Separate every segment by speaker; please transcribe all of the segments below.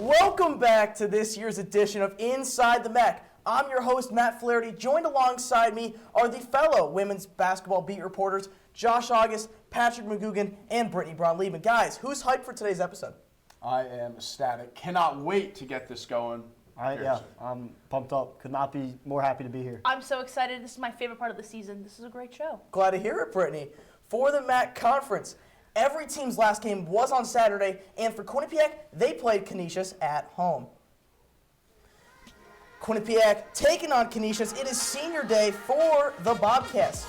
Speaker 1: Welcome back to this year's edition of Inside the MAAC. I'm your host, Matt Flaherty. Joined alongside me are the fellow women's basketball beat reporters, Josh August, Patrick McGugan, and Brittany Braun-Liebman. Guys, who's hyped for today's episode?
Speaker 2: I am ecstatic. Cannot wait to get this going.
Speaker 3: I'm pumped up. Could not be more happy to be here.
Speaker 4: I'm so excited. This is my favorite part of the season. This is a great show.
Speaker 1: Glad to hear it, Brittany. For the MAAC Conference, every team's last game was on Saturday, and for Quinnipiac, they played Canisius at home. Quinnipiac taking on Canisius. It is senior day for the Bobcats.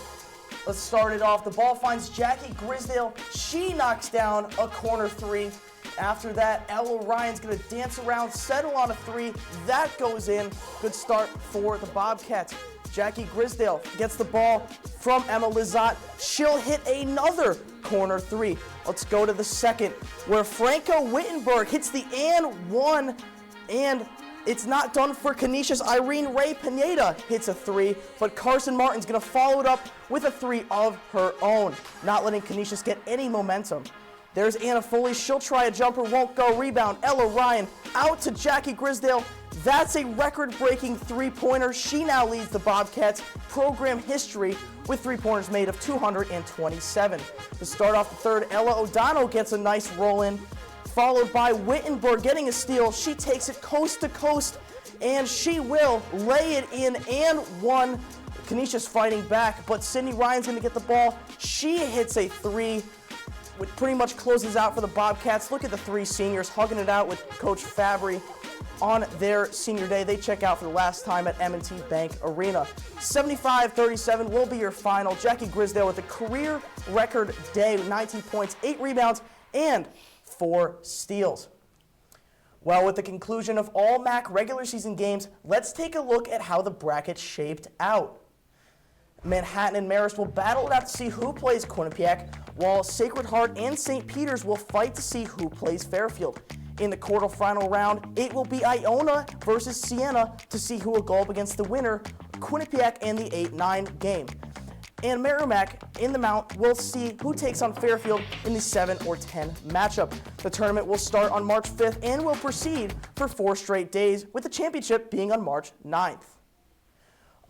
Speaker 1: Let's start it off. The ball finds Jackie Grisdale. She knocks down a corner three. After that, Ella Ryan's going to dance around, settle on a three. That goes in. Good start for the Bobcats. Jackie Grisdale gets the ball from Emma Lizotte. She'll hit another corner three. Let's go to the second, where Franco Wittenberg hits the and one, and it's not done for Canisius. Irene Ray Pineda hits a three, but Carson Martin's going to follow it up with a three of her own, not letting Canisius get any momentum. There's Anna Foley. She'll try a jumper, won't go. Rebound, Ella Ryan out to Jackie Grisdale. That's a record-breaking three-pointer. She now leads the Bobcats program history with three-pointers made of 227. To start off the third, Ella O'Donnell gets a nice roll-in, followed by Wittenberg getting a steal. She takes it coast to coast, and she will lay it in and one. Canisius fighting back, but Sydney Ryan's going to get the ball. She hits a three, which pretty much closes out for the Bobcats. Look at the three seniors hugging it out with Coach Fabry on their senior day. They check out for the last time at M&T Bank Arena. 75-37 will be your final. Jackie Grisdale with a career record day with 19 points, 8 rebounds, and 4 steals. Well, with the conclusion of all MAAC regular season games, let's take a look at how the bracket shaped out. Manhattan and Marist will battle it out to see who plays Quinnipiac, while Sacred Heart and St. Peter's will fight to see who plays Fairfield. In the quarterfinal round, it will be Iona versus Siena to see who will go up against the winner, Quinnipiac, in the 8-9 game. And Merrimack in the Mount will see who takes on Fairfield in the 7 or 10 matchup. The tournament will start on March 5th and will proceed for 4 straight days, with the championship being on March 9th.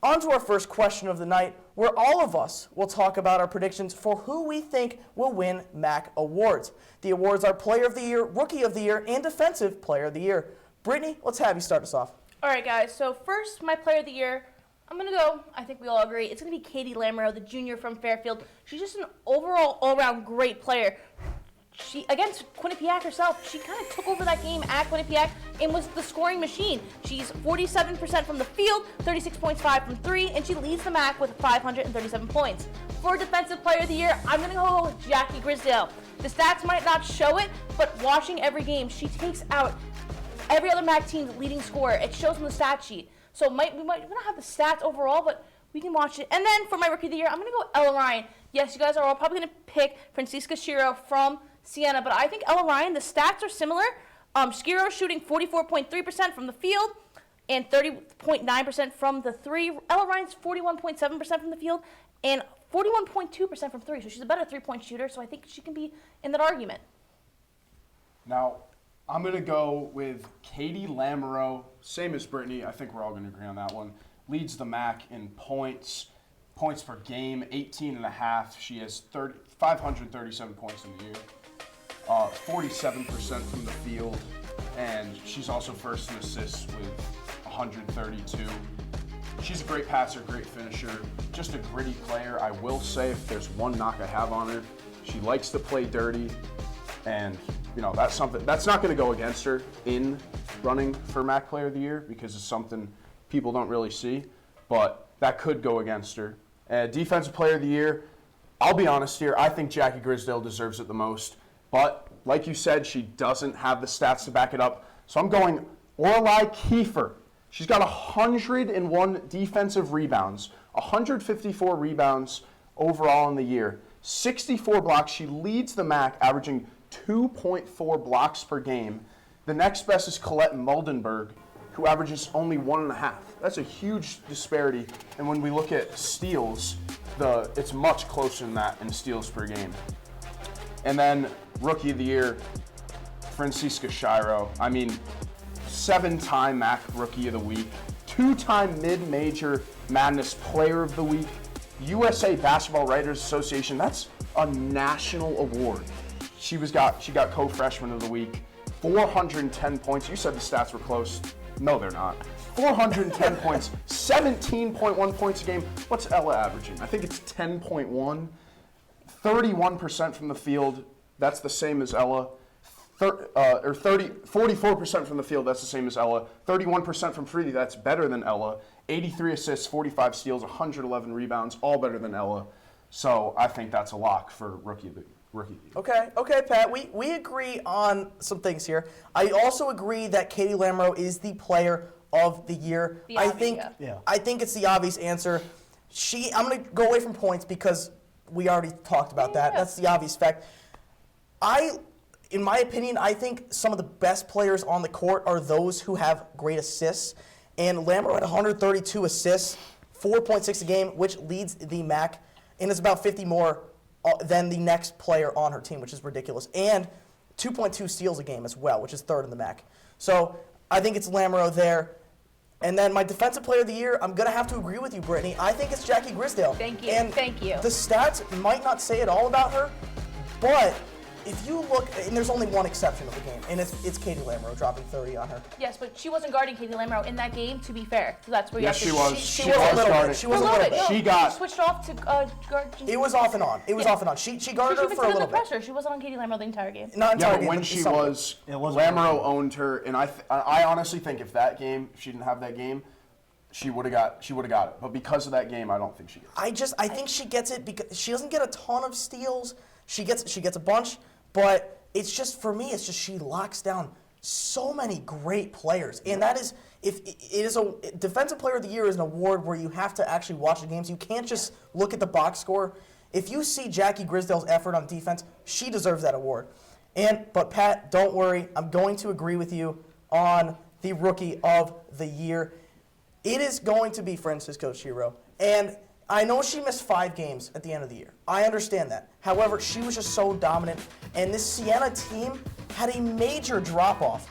Speaker 1: On to our first question of the night, where all of us will talk about our predictions for who we think will win MAAC awards. The awards are Player of the Year, Rookie of the Year, and Defensive Player of the Year. Brittany, let's have you start us off.
Speaker 4: All right, guys. So first, my Player of the Year, I'm going to go, I think we all agree, it's going to be Katie Lamoureux, the junior from Fairfield. She's just an overall, all-around great player. She, against Quinnipiac herself, she kind of took over that game at Quinnipiac and was the scoring machine. She's 47% from the field, 36.5 from three, and she leads the MAAC with 537 points. For Defensive Player of the Year, I'm going to go with Jackie Grisdale. The stats might not show it, but watching every game, she takes out every other MAAC team's leading scorer. It shows on the stat sheet. So we don't have the stats overall, but we can watch it. And then for my Rookie of the Year, I'm going to go Ella Ryan. Yes, you guys are all probably going to pick Francisca Shiro from Siena, but I think Ella Ryan, the stats are similar. Shiro shooting 44.3% from the field and 30.9% from the three. Ella Ryan's 41.7% from the field and 41.2% from three. So she's a better three-point shooter, so I think she can be in that argument.
Speaker 2: Now, I'm going to go with Katie Lamoureux, same as Brittany. I think we're all going to agree on that one. Leads the MAAC in points per game, 18.5. She has 537 points in the year. 47% from the field, and she's also first in assists with 132. She's a great passer, great finisher, just a gritty player. I will say, if there's one knock I have on her, she likes to play dirty, and that's something that's not going to go against her in running for MAAC Player of the Year, because it's something people don't really see, but that could go against her. Defensive Player of the Year, I'll be honest here, I think Jackie Grisdale deserves it the most. But, like you said, she doesn't have the stats to back it up. So I'm going Orlai Kiefer. She's got 101 defensive rebounds, 154 rebounds overall in the year, 64 blocks. She leads the MAAC, averaging 2.4 blocks per game. The next best is Colette Muldenberg, who averages only 1.5. That's a huge disparity. And when we look at steals, it's much closer than that in steals per game. And then Rookie of the Year, Francisca Shiro. I mean, 7-time MAAC Rookie of the Week, 2-time Mid-Major Madness Player of the Week, USA Basketball Writers Association. That's a national award. She got Co-Freshman of the Week, 410 points. You said the stats were close. No, they're not. 410 points, 17.1 points a game. What's Ella averaging? I think it's 10.1. 31% from the field. That's the same as Ella. 44% from the field. That's the same as Ella. 31% from free. That's better than Ella. 83 assists, 45 steals, 111 rebounds. All better than Ella. So I think that's a lock for rookie.
Speaker 1: Okay, Pat. We agree on some things here. I also agree that Katie Lamoureux is the player of the year. I think it's the obvious answer. I'm going to go away from points because we already talked about that.
Speaker 4: Yeah.
Speaker 1: That's the obvious fact. In my opinion, I think some of the best players on the court are those who have great assists. And Lamoureux had 132 assists, 4.6 a game, which leads the MAAC, and it's about 50 more than the next player on her team, which is ridiculous. And 2.2 steals a game as well, which is third in the MAAC. So I think it's Lamoureux there. And then my defensive player of the year, I'm going to have to agree with you, Brittany. I think it's Jackie Grisdale.
Speaker 4: Thank you.
Speaker 1: And
Speaker 4: Thank you.
Speaker 1: The stats might not say it all about her, but if you look, and there's only one exception of the game, and it's Katie Lamoureux dropping 30 on her.
Speaker 4: Yes, but she wasn't guarding Katie Lamoureux in that game, to be fair. So that's where you
Speaker 2: Yes,
Speaker 4: have
Speaker 2: she
Speaker 4: to
Speaker 2: was.
Speaker 1: She was a little bit. She was a little bit.
Speaker 2: She got-
Speaker 4: switched off to guard.
Speaker 1: It was off and on. She guarded her for a little bit.
Speaker 4: pressure. She wasn't on Katie Lamoureux the entire game.
Speaker 1: Not
Speaker 2: Yeah,
Speaker 1: entirely.
Speaker 2: but when
Speaker 1: but
Speaker 2: she
Speaker 1: some of it.
Speaker 2: was,
Speaker 3: It was
Speaker 2: Lamoureux owned her, and I honestly think if she didn't have that game, she would have got it. But because of that game, I don't think she gets it.
Speaker 1: I think she gets it because she doesn't get a ton of steals. She gets a bunch, but it's just, for me, it's just she locks down so many great players. And that is, if it is a defensive player of the year is an award where you have to actually watch the games. You can't just look at the box score. If you see Jackie Grisdale's effort on defense, she deserves that award. But Pat, don't worry, I'm going to agree with you on the rookie of the year. It is going to be Francisco Chiro. And I know she missed 5 games at the end of the year. I understand that. However, she was just so dominant. And this Siena team had a major drop-off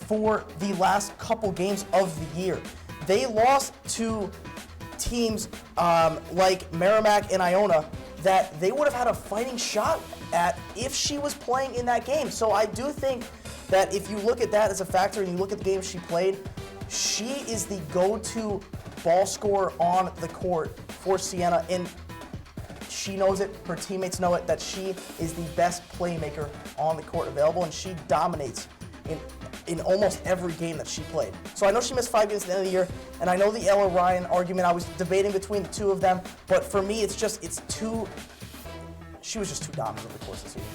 Speaker 1: for the last couple games of the year. They lost to teams like Merrimack and Iona that they would have had a fighting shot at if she was playing in that game. So I do think that if you look at that as a factor and you look at the games she played, she is the go-to ball scorer on the court for Siena, and she knows it, her teammates know it, that she is the best playmaker on the court available, and she dominates in almost every game that she played. So I know she missed 5 games at the end of the year, and I know the Ella Ryan argument, I was debating between the two of them, but for me, she was just too dominant over the course of the season.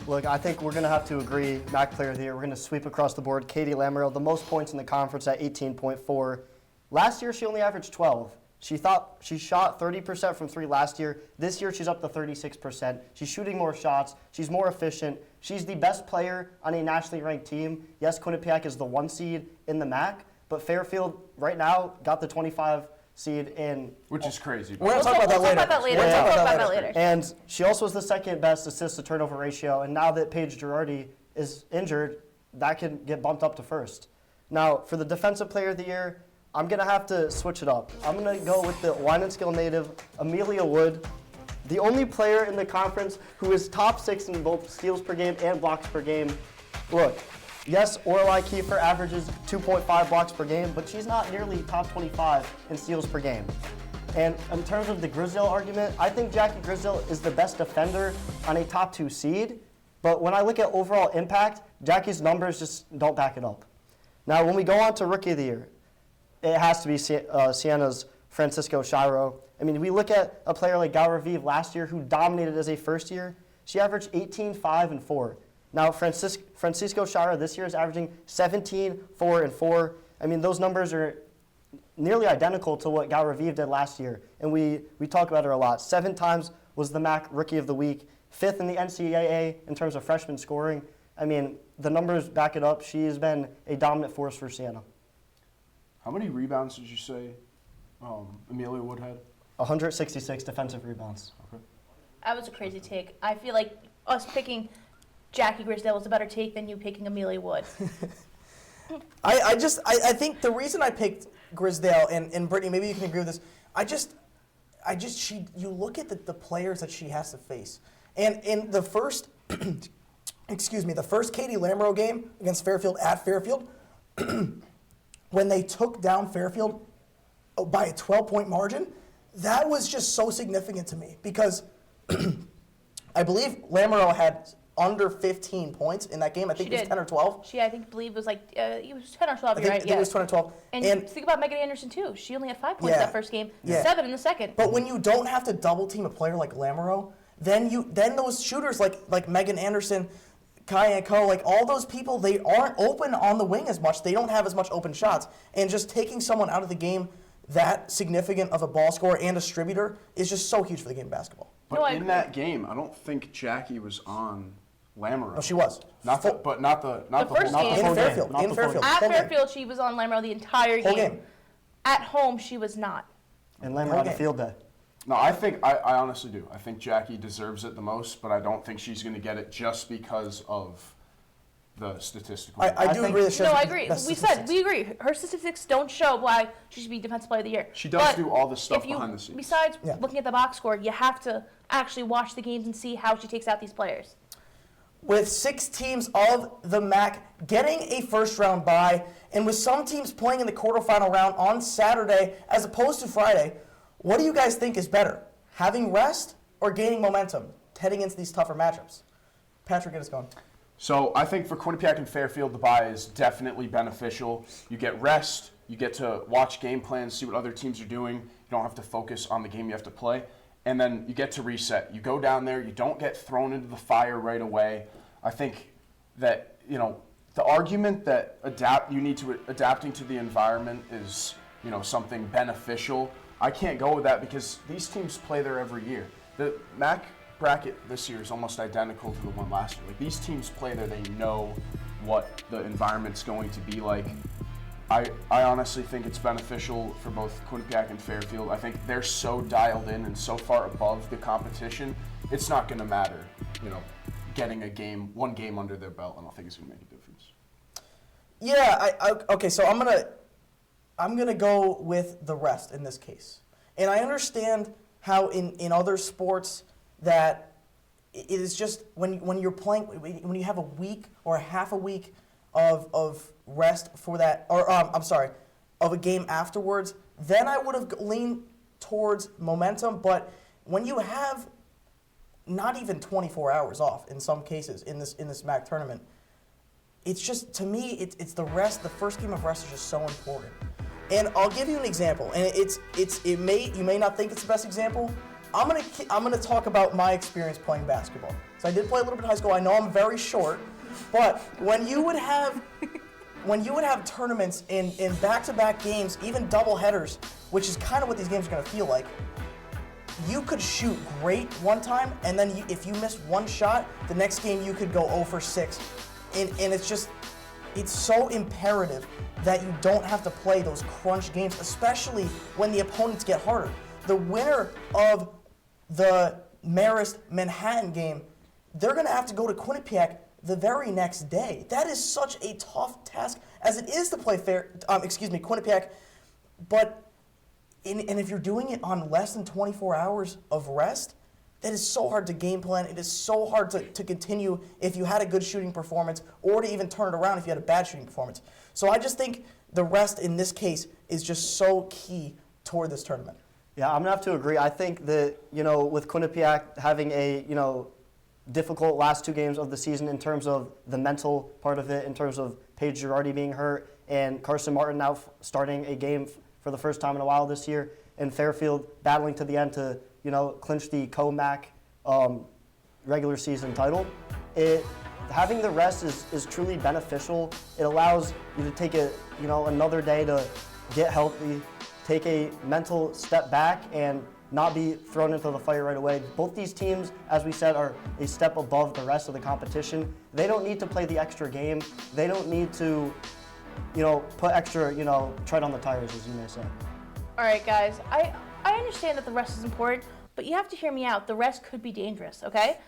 Speaker 3: Look, I think we're going to have to agree, MAAC Player of the Year, we're going to sweep across the board. Katie Lamoureux, the most points in the conference at 18.4. Last year, she only averaged 12. She shot 30% from 3 last year. This year, she's up to 36%. She's shooting more shots. She's more efficient. She's the best player on a nationally ranked team. Yes, Quinnipiac is the 1 seed in the MAAC, but Fairfield right now got the 25 seed in.
Speaker 2: Which is crazy.
Speaker 1: We're going to talk about that later.
Speaker 4: We'll talk about that later.
Speaker 3: And she also was the second best assist to turnover ratio. And now that Paige Girardi is injured, that can get bumped up to first. Now, for the defensive player of the year, I'm going to have to switch it up. I'm going to go with the Wine and Skill native, Amelia Wood, the only player in the conference who is top 6 in both steals per game and blocks per game. Look, yes, Orlai Kiefer averages 2.5 blocks per game, but she's not nearly top 25 in steals per game. And in terms of the Grisdale argument, I think Jackie Grisdale is the best defender on a top 2 seed, but when I look at overall impact, Jackie's numbers just don't back it up. Now, when we go on to Rookie of the Year, it has to be Siena's Francisco Chiro. I mean, we look at a player like Gal Raviv last year who dominated as a first year. She averaged 18, 5, and 4. Now, Francisco Chiro this year is averaging 17, 4, and 4. I mean, those numbers are nearly identical to what Gal Raviv did last year, and we talk about her a lot. 7 times was the MAAC Rookie of the Week, 5th in the NCAA in terms of freshman scoring. I mean, the numbers back it up. She has been a dominant force for Siena.
Speaker 2: How many rebounds did you say Amelia Wood had?
Speaker 3: 166 defensive rebounds.
Speaker 2: Okay.
Speaker 4: That was a crazy take. I feel like us picking Jackie Grisdale was a better take than you picking Amelia Wood.
Speaker 1: I think the reason I picked Grisdale and Brittany, maybe you can agree with this. You look at the players that she has to face, and in the first, the first Katie Lamoureux game against Fairfield at Fairfield, when they took down Fairfield by a 12-point margin, that was just so significant to me because I believe Lamoureux had under 15 points in that game. I think it was 10 or 12.
Speaker 4: I believe it was like it was 10 or 12.
Speaker 1: I think it was 10 or 12.
Speaker 4: And think about Megan Anderson too. She only had 5 points that first game, 7 in the second.
Speaker 1: But when you don't have to double team a player like Lamoureux, then those shooters like Megan Anderson, Kaya and Co, like all those people, they aren't open on the wing as much. They don't have as much open shots. And just taking someone out of the game that significant of a ball scorer and distributor is just so huge for the game of basketball.
Speaker 2: But in that game, I don't think Jackie was on Lamoureux.
Speaker 1: No, she was.
Speaker 2: Not the
Speaker 4: first
Speaker 2: whole
Speaker 4: game.
Speaker 1: In Fairfield. In Fairfield.
Speaker 4: At
Speaker 1: Whole game.
Speaker 4: Fairfield, she was on Lamoureux the entire
Speaker 1: Whole
Speaker 4: game.
Speaker 1: game.
Speaker 4: At home, she was not.
Speaker 3: And Lamoureux had a field day.
Speaker 2: No, I honestly do. I think Jackie deserves it the most, but I don't think she's going to get it just because of the statistical.
Speaker 1: I do agree that she has
Speaker 4: No, I
Speaker 1: the
Speaker 4: agree.
Speaker 1: best
Speaker 4: We
Speaker 1: statistics.
Speaker 4: agree. Her statistics don't show why she should be Defensive Player of the Year.
Speaker 2: She does
Speaker 4: But
Speaker 2: do all the stuff
Speaker 4: if you,
Speaker 2: behind the scenes.
Speaker 4: Besides
Speaker 1: Yeah.
Speaker 4: looking at the box score, you have to actually watch the games and see how she takes out these players.
Speaker 1: With 6 teams of the MAAC getting a first-round bye, and with some teams playing in the quarterfinal round on Saturday as opposed to Friday, what do you guys think is better, having rest or gaining momentum heading into these tougher matchups? Patrick, get us going.
Speaker 2: So I think for Quinnipiac and Fairfield, the bye is definitely beneficial. You get rest. You get to watch game plans, see what other teams are doing. You don't have to focus on the game you have to play. And then you get to reset. You go down there. You don't get thrown into the fire right away. I think that, the argument that adapting to the environment is, something beneficial, I can't go with that because these teams play there every year. The MAAC bracket this year is almost identical to the one last year. Like, these teams play there, they know what the environment's going to be like. I honestly think it's beneficial for both Quinnipiac and Fairfield. I think they're so dialed in and so far above the competition, it's not going to matter, getting one game under their belt. I don't think it's going to make a difference.
Speaker 1: Yeah, okay, so I'm gonna go with the rest in this case. And I understand how in other sports that it is just when you're playing, when you have a week or half a week of rest for that, or of a game afterwards, then I would have leaned towards momentum. But when you have not even 24 hours off in some cases in this MAAC tournament, it's just, to me, it's the rest. The first game of rest is just so important. And I'll give you an example, and you may not think it's the best example. I'm gonna talk about my experience playing basketball. So I did play a little bit in high school. I know I'm very short, but when you would have tournaments in back-to-back games, even double headers, which is kind of what these games are gonna feel like, you could shoot great one time, and then if you miss one shot, the next game you could go 0 for 6. And it's so imperative that you don't have to play those crunch games, especially when the opponents get harder. The winner of the Marist Manhattan game, they're going to have to go to Quinnipiac the very next day. That is such a tough task as it is to play Quinnipiac. But and if you're doing it on less than 24 hours of rest, that is so hard to game plan. It is so hard to continue if you had a good shooting performance, or to even turn it around if you had a bad shooting performance. So I just think the rest in this case is just so key toward this tournament.
Speaker 3: Yeah, I'm gonna have to agree. I think that, with Quinnipiac having a, difficult last 2 games of the season in terms of the mental part of it, in terms of Paige Girardi being hurt and Carson Martin now starting a game for the first time in a while this year, and Fairfield battling to the end to, clinch the co-MAAC regular season title. Having the rest is truly beneficial. It allows you to take another day to get healthy, take a mental step back, and not be thrown into the fire right away. Both these teams, as we said, are a step above the rest of the competition. They don't need to play the extra game. They don't need to, put extra, tread on the tires, as you may say.
Speaker 4: All right, guys. I understand that the rest is important, but you have to hear me out. The rest could be dangerous, okay?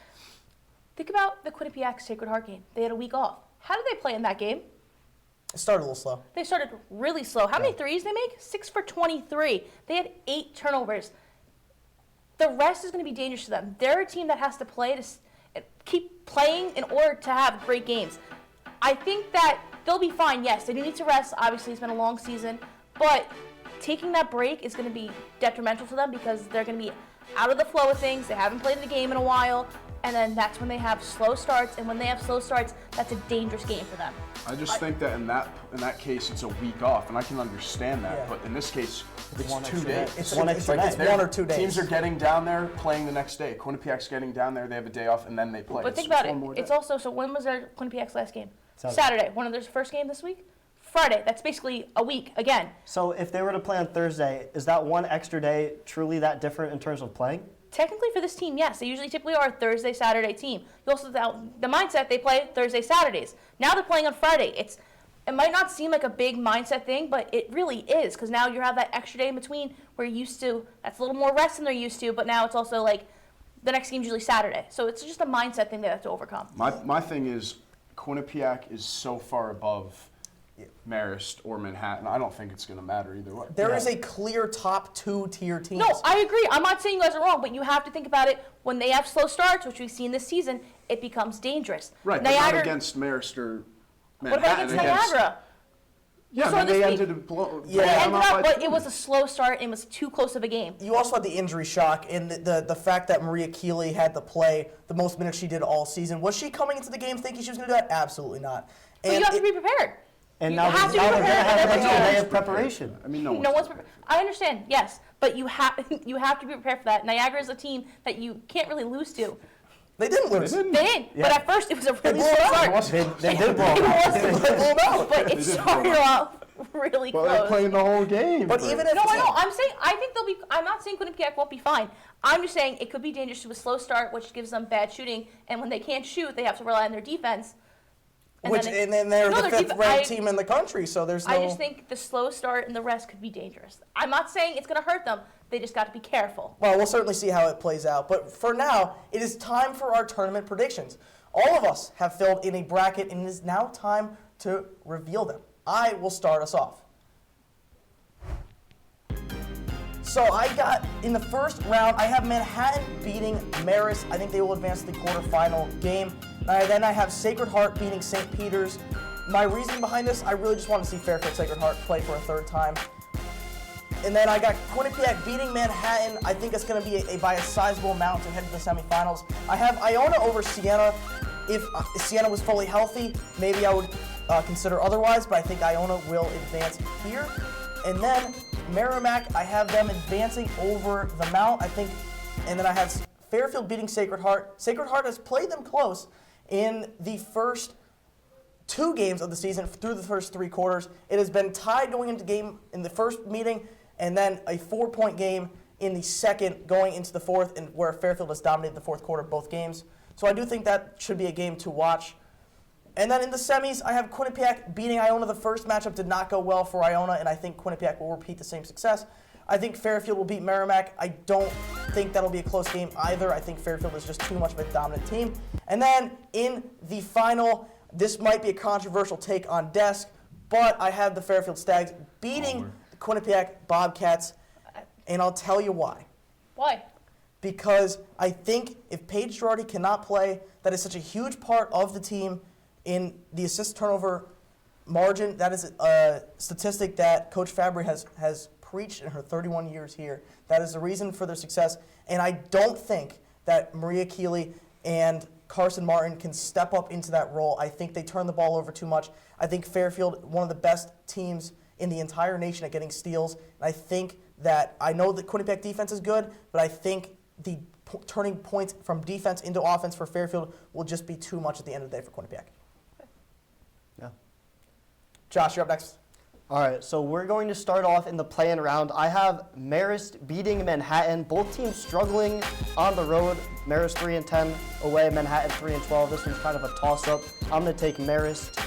Speaker 4: Think about the Quinnipiac Sacred Heart game. They had a week off. How did they play in that game?
Speaker 1: It started a little slow.
Speaker 4: They started really slow. How many threes they make? 6 for 23. They had 8 turnovers. The rest is going to be dangerous to them. They're a team that has to play to keep playing in order to have great games. I think that they'll be fine. Yes, they do need to rest. Obviously, it's been a long season. But taking that break is going to be detrimental to them because they're going to be out of the flow of things. They haven't played the game in a while. And then that's when they have slow starts. And when they have slow starts, that's a dangerous game for them.
Speaker 2: I just think that in that case, it's a week off, and I can understand that.
Speaker 1: Yeah.
Speaker 2: But in this case, it's
Speaker 3: one
Speaker 2: 2
Speaker 3: extra
Speaker 2: days.
Speaker 3: day.
Speaker 1: It's
Speaker 3: one
Speaker 1: it's
Speaker 3: extra
Speaker 1: like it's
Speaker 3: day.
Speaker 1: 1 or 2 days.
Speaker 2: Teams are getting down there, playing the next day. Quinnipiac's getting down there, they have a day off, and then they play.
Speaker 4: But think
Speaker 2: It's
Speaker 4: about it.
Speaker 2: one more
Speaker 4: It's
Speaker 2: day.
Speaker 4: also, so when was their Quinnipiac's last game?
Speaker 3: Saturday.
Speaker 4: Saturday. When was their first game this week? Friday. That's basically a week again.
Speaker 3: So if they were to play on Thursday, is that one extra day truly that different in terms of playing?
Speaker 4: Technically for this team, yes. They usually typically are a Thursday, Saturday team. You also the mindset they play Thursday, Saturdays. Now they're playing on Friday. It might not seem like a big mindset thing, but it really is because now you have that extra day in between where you're used to. That's a little more rest than they're used to, but now it's also like the next game's usually Saturday. So it's just a mindset thing they have to overcome.
Speaker 2: My thing is, Quinnipiac is so far above Marist or Manhattan. I don't think it's going to matter either way.
Speaker 1: There is a clear top 2-tier teams.
Speaker 4: No, I agree. I'm not saying you guys are wrong, but you have to think about it. When they have slow starts, which we've seen this season, it becomes dangerous.
Speaker 2: Right, but not against Marist or
Speaker 4: What
Speaker 2: Manhattan.
Speaker 4: about against Niagara?
Speaker 2: Yeah,
Speaker 4: So
Speaker 2: but they
Speaker 4: this
Speaker 2: ended
Speaker 4: week-
Speaker 2: up blowing
Speaker 1: Yeah.
Speaker 4: They
Speaker 1: I'm
Speaker 4: ended
Speaker 2: them out
Speaker 4: up,
Speaker 2: by
Speaker 4: but it was a slow start and it was too close of a game.
Speaker 1: You also had the injury shock and the fact that Maria Keeley had to play the most minutes she did all season. Was she coming into the game thinking she was going to do that? Absolutely not.
Speaker 4: But you have to be prepared.
Speaker 3: And
Speaker 4: You
Speaker 3: now,
Speaker 4: have to be
Speaker 3: now they're going to
Speaker 4: prepared
Speaker 3: have
Speaker 4: at
Speaker 3: an
Speaker 4: every
Speaker 3: extra
Speaker 4: game.
Speaker 3: day of preparation.
Speaker 2: I mean,
Speaker 4: No one's prepared. I understand, yes, but you have to be prepared for that. Niagara is a team that you can't really lose to.
Speaker 1: They didn't lose.
Speaker 4: They did, but at first it was a really
Speaker 1: blew
Speaker 4: slow
Speaker 1: it out.
Speaker 4: start.
Speaker 3: They did blow
Speaker 4: It
Speaker 3: them out.
Speaker 1: They
Speaker 4: was,
Speaker 1: blew 'em out.
Speaker 4: but it
Speaker 2: did
Speaker 4: started
Speaker 2: blow 'em
Speaker 4: off really
Speaker 2: Well, they're
Speaker 4: close.
Speaker 2: playing the whole game.
Speaker 1: But even if
Speaker 4: No,
Speaker 1: it's
Speaker 4: I know.
Speaker 1: not-
Speaker 4: I'm saying I think they'll be. I'm not saying Quinnipiac won't be fine. I'm just saying it could be dangerous to a slow start, which gives them bad shooting, and when they can't shoot, they have to rely on their defense. And
Speaker 1: then they're
Speaker 4: No,
Speaker 1: the
Speaker 4: their
Speaker 1: 5th
Speaker 4: def-
Speaker 1: ranked
Speaker 4: I-
Speaker 1: team in the country, so there's no.
Speaker 4: I just think the slow start and the rest could be dangerous. I'm not saying it's going to hurt them. They just got to be careful.
Speaker 1: Well, we'll certainly see how it plays out. But for now, it is time for our tournament predictions. All of us have filled in a bracket, and it is now time to reveal them. I will start us off. So I got, in the first round, I have Manhattan beating Marist. I think they will advance to the quarterfinal game. Then I have Sacred Heart beating St. Peter's. My reasoning behind this, I really just want to see Fairfield Sacred Heart play for a third time. And then I got Quinnipiac beating Manhattan. I think it's going to be by a sizable amount to head to the semifinals. I have Iona over Siena. If Siena was fully healthy, maybe I would consider otherwise, but I think Iona will advance here. And then Merrimack, I have them advancing over the Mount, I think. And then I have Fairfield beating Sacred Heart. Sacred Heart has played them close in the first 2 games of the season through the first 3 quarters. It has been tied going into game in the first meeting, and then a 4-point game in the second going into the fourth, and where Fairfield has dominated the fourth quarter of both games. So I do think that should be a game to watch. And then in the semis, I have Quinnipiac beating Iona. The first matchup did not go well for Iona, and I think Quinnipiac will repeat the same success. I think Fairfield will beat Merrimack. I don't think that'll be a close game either. I think Fairfield is just too much of a dominant team. And then in the final, this might be a controversial take on Desk, but I have the Fairfield Stags beating the Quinnipiac Bobcats, and I'll tell you why.
Speaker 4: Why?
Speaker 1: Because I think if Paige Girardi cannot play, that is such a huge part of the team in the assist turnover margin. That is a statistic that Coach Fabry has preached in her 31 years here. That is the reason for their success. And I don't think that Maria Keeley and Carson Martin can step up into that role. I think they turn the ball over too much. I think Fairfield, one of the best teams in the entire nation at getting steals. And I think that, I know that Quinnipiac defense is good, but I think the turning points from defense into offense for Fairfield will just be too much at the end of the day for Quinnipiac.
Speaker 3: Yeah.
Speaker 1: Josh, you're up next.
Speaker 3: All right, so we're going to start off in the play-in round. I have Marist beating Manhattan. Both teams struggling on the road. Marist 3-10 away, Manhattan 3-12. This one's kind of a toss-up. I'm going to take Marist.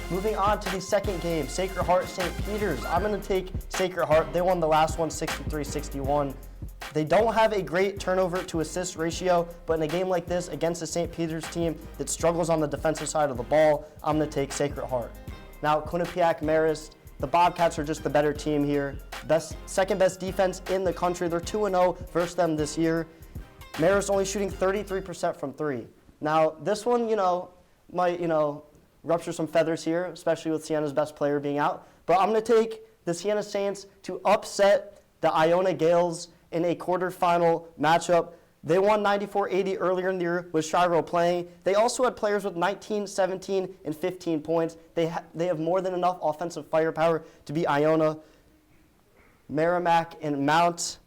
Speaker 3: Moving on to the second game, Sacred Heart St. Peter's. I'm going to take Sacred Heart. They won the last one 63-61. They don't have a great turnover to assist ratio, but in a game like this against the St. Peter's team that struggles on the defensive side of the ball, I'm going to take Sacred Heart. Now, Quinnipiac, Marist, the Bobcats are just the better team here. Second best defense in the country. They're 2-0 versus them this year. Marist only shooting 33% from three. Now, this one, might, rupture some feathers here, especially with Siena's best player being out. But I'm going to take the Siena Saints to upset the Iona Gales in a quarterfinal matchup. They won 94-80 earlier in the year with Shiro playing. They also had players with 19, 17, and 15 points. They have more than enough offensive firepower to beat Iona. Merrimack and Mount.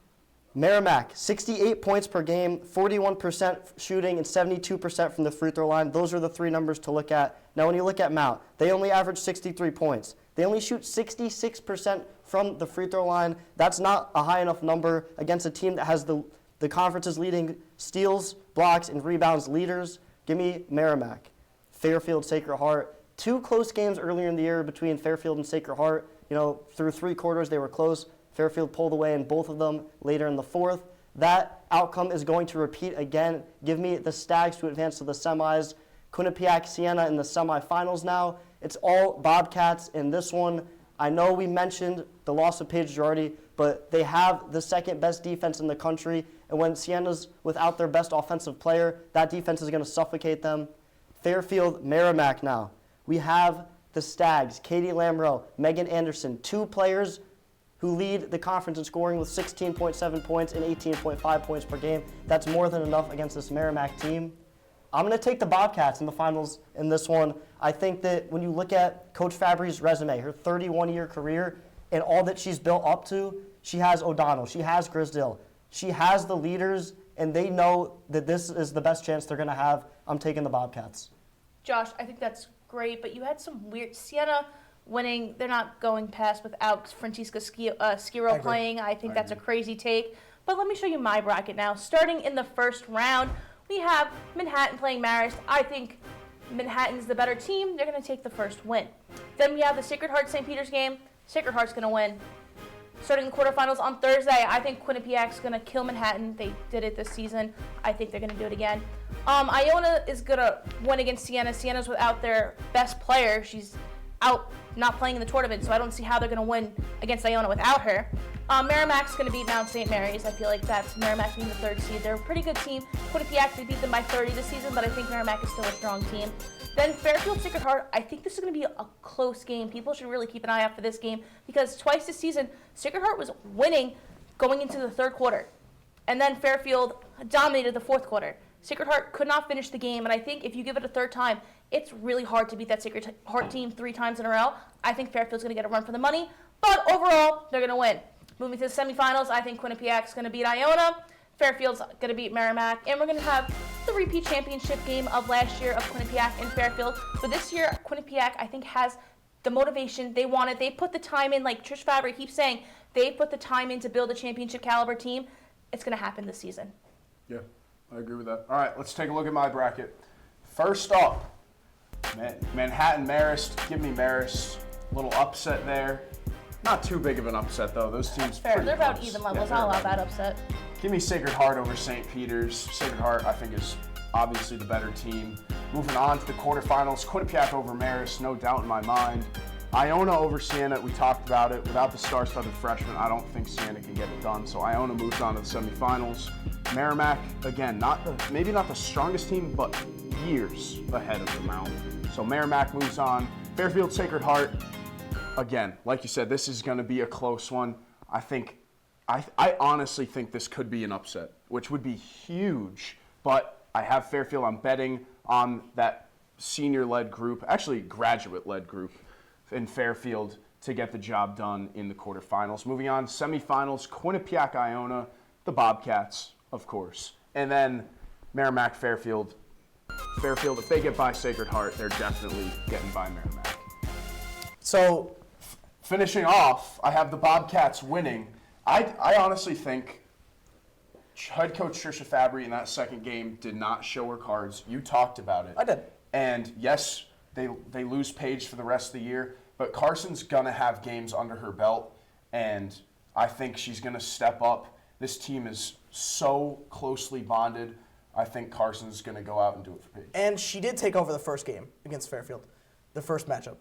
Speaker 3: Merrimack, 68 points per game, 41% shooting, and 72% from the free throw line. Those are the three numbers to look at. Now, when you look at Mount, they only average 63 points. They only shoot 66% from the free throw line. That's not a high enough number against a team that has the conference's leading steals, blocks, and rebounds leaders. Give me Merrimack. Fairfield, Sacred Heart. 2 close games earlier in the year between Fairfield and Sacred Heart. Through 3 quarters, they were close. Fairfield pulled away in both of them later in the fourth. That outcome is going to repeat again. Give me the Stags to advance to the semis. Quinnipiac, Siena in the semifinals now. It's all Bobcats in this one. I know we mentioned the loss of Paige Girardi, but they have the second best defense in the country. And when Siena's without their best offensive player, that defense is going to suffocate them. Fairfield, Merrimack now. We have the Stags, Katie Lamro, Megan Anderson, 2 players who lead the conference in scoring with 16.7 points and 18.5 points per game. That's more than enough against this Merrimack team. I'm going to take the Bobcats in the finals in this one. I think that when you look at Coach Fabry's resume, her 31-year career, and all that she's built up to, she has O'Donnell, she has Grisdale, she has the leaders, and they know that this is the best chance they're going to have. I'm taking the Bobcats.
Speaker 4: Josh, I think that's great, but you had some weird Siena winning. They're not going past without Francisca Skiro playing. I think that's a crazy take. But let me show you my bracket now. Starting in the first round, we have Manhattan playing Marist. I think Manhattan's the better team. They're going to take the first win. Then we have the Sacred Heart St. Peter's game. Sacred Heart's going to win. Starting the quarterfinals on Thursday, I think Quinnipiac's going to kill Manhattan. They did it this season. I think they're going to do it again. Iona is going to win against Siena. Siena's without their best player. She's out not playing in the tournament, so I don't see how they're going to win against Iona without her. Merrimack's going to beat Mount St. Mary's. I feel like that's Merrimack being the 3rd seed. They're a pretty good team. Quinnipiac, they beat them by 30 this season, but I think Merrimack is still a strong team. Then Fairfield, Sacred Heart, I think this is going to be a close game. People should really keep an eye out for this game because twice this season, Sacred Heart was winning going into the 3rd quarter. And then Fairfield dominated the 4th quarter. Sacred Heart could not finish the game, and I think if you give it a 3rd time, it's really hard to beat that Sacred Heart team 3 times in a row. I think Fairfield's going to get a run for the money, but overall, they're going to win. Moving to the semifinals, I think Quinnipiac's going to beat Iona. Fairfield's going to beat Merrimack, and we're going to have the repeat championship game of last year of Quinnipiac and Fairfield. But this year, Quinnipiac, I think, has the motivation. They want it. They put the time in, like Trish Fabry keeps saying, they put the time in to build a championship caliber team. It's going to happen this season.
Speaker 2: Yeah, I agree with that. All right, let's take a look at my bracket. First up, Manhattan Marist. Give me Marist. A little upset there. Not too big of an upset, though. Those teams
Speaker 4: Fair. They're about
Speaker 2: close.
Speaker 4: even levels. Not a lot that upset.
Speaker 2: Give me Sacred Heart over St. Peter's. Sacred Heart, I think, is obviously the better team. Moving on to the quarterfinals, Quinnipiac over Marist, no doubt in my mind. Iona over Siena, we talked about it. Without the star-studded freshman, I don't think Siena can get it done. So Iona moves on to the semifinals. Merrimack, again, maybe not the strongest team, but years ahead of the Mount. So Merrimack moves on. Fairfield, Sacred Heart, again, like you said, this is going to be a close one. I honestly think this could be an upset, which would be huge. But I have Fairfield. I'm betting on that senior-led group, actually graduate-led group in Fairfield to get the job done in the quarterfinals. Moving on, semifinals, Quinnipiac, Iona, the Bobcats, of course. And then Merrimack, Fairfield. Fairfield, if they get by Sacred Heart, they're definitely getting by Merrimack.
Speaker 1: So,
Speaker 2: finishing off, I have the Bobcats winning. I honestly think head coach Trisha Fabry in that second game did not show her cards. You talked about it.
Speaker 1: I did.
Speaker 2: And yes, they lose Paige for the rest of the year, but Carson's going to have games under her belt, and I think she's going to step up. This team is so closely bonded. I think Carson's going to go out and do it for Paige.
Speaker 1: And she did take over the first game against Fairfield, the first matchup.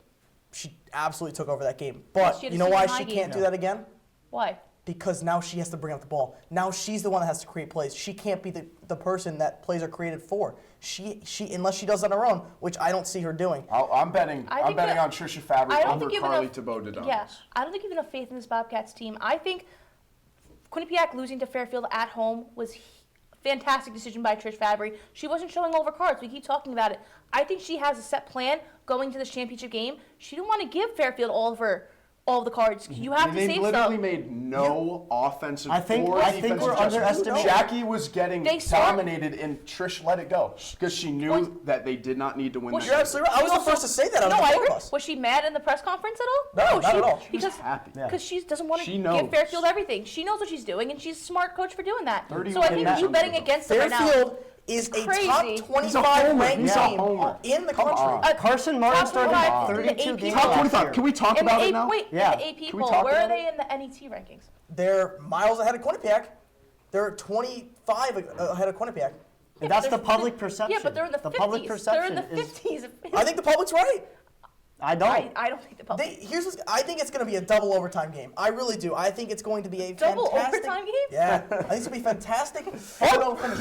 Speaker 1: she absolutely took over that game. But
Speaker 4: she had
Speaker 1: you
Speaker 4: a
Speaker 1: know why
Speaker 4: season
Speaker 1: she
Speaker 4: high
Speaker 1: can't
Speaker 4: game.
Speaker 1: do that again?
Speaker 4: Why?
Speaker 1: Because now she has to bring up the ball. Now she's the one that has to create plays. She can't be the person that plays are created for. She unless she does it on her own, which I don't see her doing.
Speaker 2: I'm betting
Speaker 4: I think
Speaker 2: on
Speaker 4: that-
Speaker 2: Trisha Fabry
Speaker 4: I don't
Speaker 2: over
Speaker 4: think you have
Speaker 2: Carly
Speaker 4: enough-
Speaker 2: Thibault-Donis.
Speaker 4: Yeah, I don't think you have enough faith in this Bobcats team. I think Quinnipiac losing to Fairfield at home was fantastic decision by Trish Fabry. She wasn't showing all of her cards. We keep talking about it. I think she has a set plan going to this championship game. She didn't want to give Fairfield all of the cards. You have to
Speaker 2: They
Speaker 4: save
Speaker 2: literally
Speaker 4: some.
Speaker 2: made no offensive
Speaker 3: I think
Speaker 2: or defensive
Speaker 3: we're
Speaker 2: adjustments.
Speaker 3: underestimating.
Speaker 2: Jackie was getting
Speaker 4: They saw-
Speaker 2: dominated, and Trish let it go because she knew that they did not need to win.
Speaker 4: Well,
Speaker 2: that
Speaker 1: You're
Speaker 2: game.
Speaker 1: absolutely right. I was the first to say that out
Speaker 4: No,
Speaker 1: of the
Speaker 4: I
Speaker 1: four of
Speaker 4: agree.
Speaker 1: us.
Speaker 4: Was she mad in the press conference at all?
Speaker 1: No, not at all. She
Speaker 2: was
Speaker 4: because
Speaker 2: happy.
Speaker 3: Yeah.
Speaker 4: because she doesn't want to
Speaker 2: She
Speaker 4: give
Speaker 2: knows.
Speaker 4: Fairfield everything. She knows what she's doing, and she's a smart coach for doing that.
Speaker 2: 30
Speaker 4: So I think
Speaker 2: wins
Speaker 4: you
Speaker 2: on
Speaker 4: betting
Speaker 2: the
Speaker 4: against them right now.
Speaker 1: Fairfield is a
Speaker 4: Crazy.
Speaker 1: top
Speaker 4: He's a
Speaker 1: 25
Speaker 2: homer.
Speaker 1: ranked
Speaker 2: He's a
Speaker 1: team
Speaker 2: homer.
Speaker 1: in the
Speaker 2: Come
Speaker 1: country.
Speaker 2: on.
Speaker 3: Carson Martin
Speaker 4: Top
Speaker 3: started
Speaker 4: 25 in the
Speaker 3: 32
Speaker 4: AP
Speaker 3: games
Speaker 4: poll.
Speaker 2: Top
Speaker 3: last
Speaker 2: 25.
Speaker 3: year.
Speaker 2: Can we talk
Speaker 4: In the
Speaker 2: about
Speaker 4: A-
Speaker 2: it now?
Speaker 4: Wait,
Speaker 3: Yeah.
Speaker 4: in the AP
Speaker 2: Can we
Speaker 4: poll,
Speaker 2: talk
Speaker 4: where are
Speaker 2: about
Speaker 4: they in the NET rankings?
Speaker 1: They're miles ahead of Quinnipiac. They're 25 ahead of Quinnipiac.
Speaker 3: And that's
Speaker 4: They're
Speaker 3: the public
Speaker 4: fif-
Speaker 3: perception.
Speaker 4: Yeah, but they're in the 50s.
Speaker 3: public
Speaker 4: They're in the
Speaker 3: perception is-
Speaker 4: 50s.
Speaker 1: I think the public's right.
Speaker 3: I don't.
Speaker 4: I don't think the public.
Speaker 1: I think it's going to be a double overtime game. I really do. I think it's going to be a
Speaker 4: Double
Speaker 1: fantastic
Speaker 4: overtime game?
Speaker 1: Yeah, I think it's going to be fantastic. Oh, finish.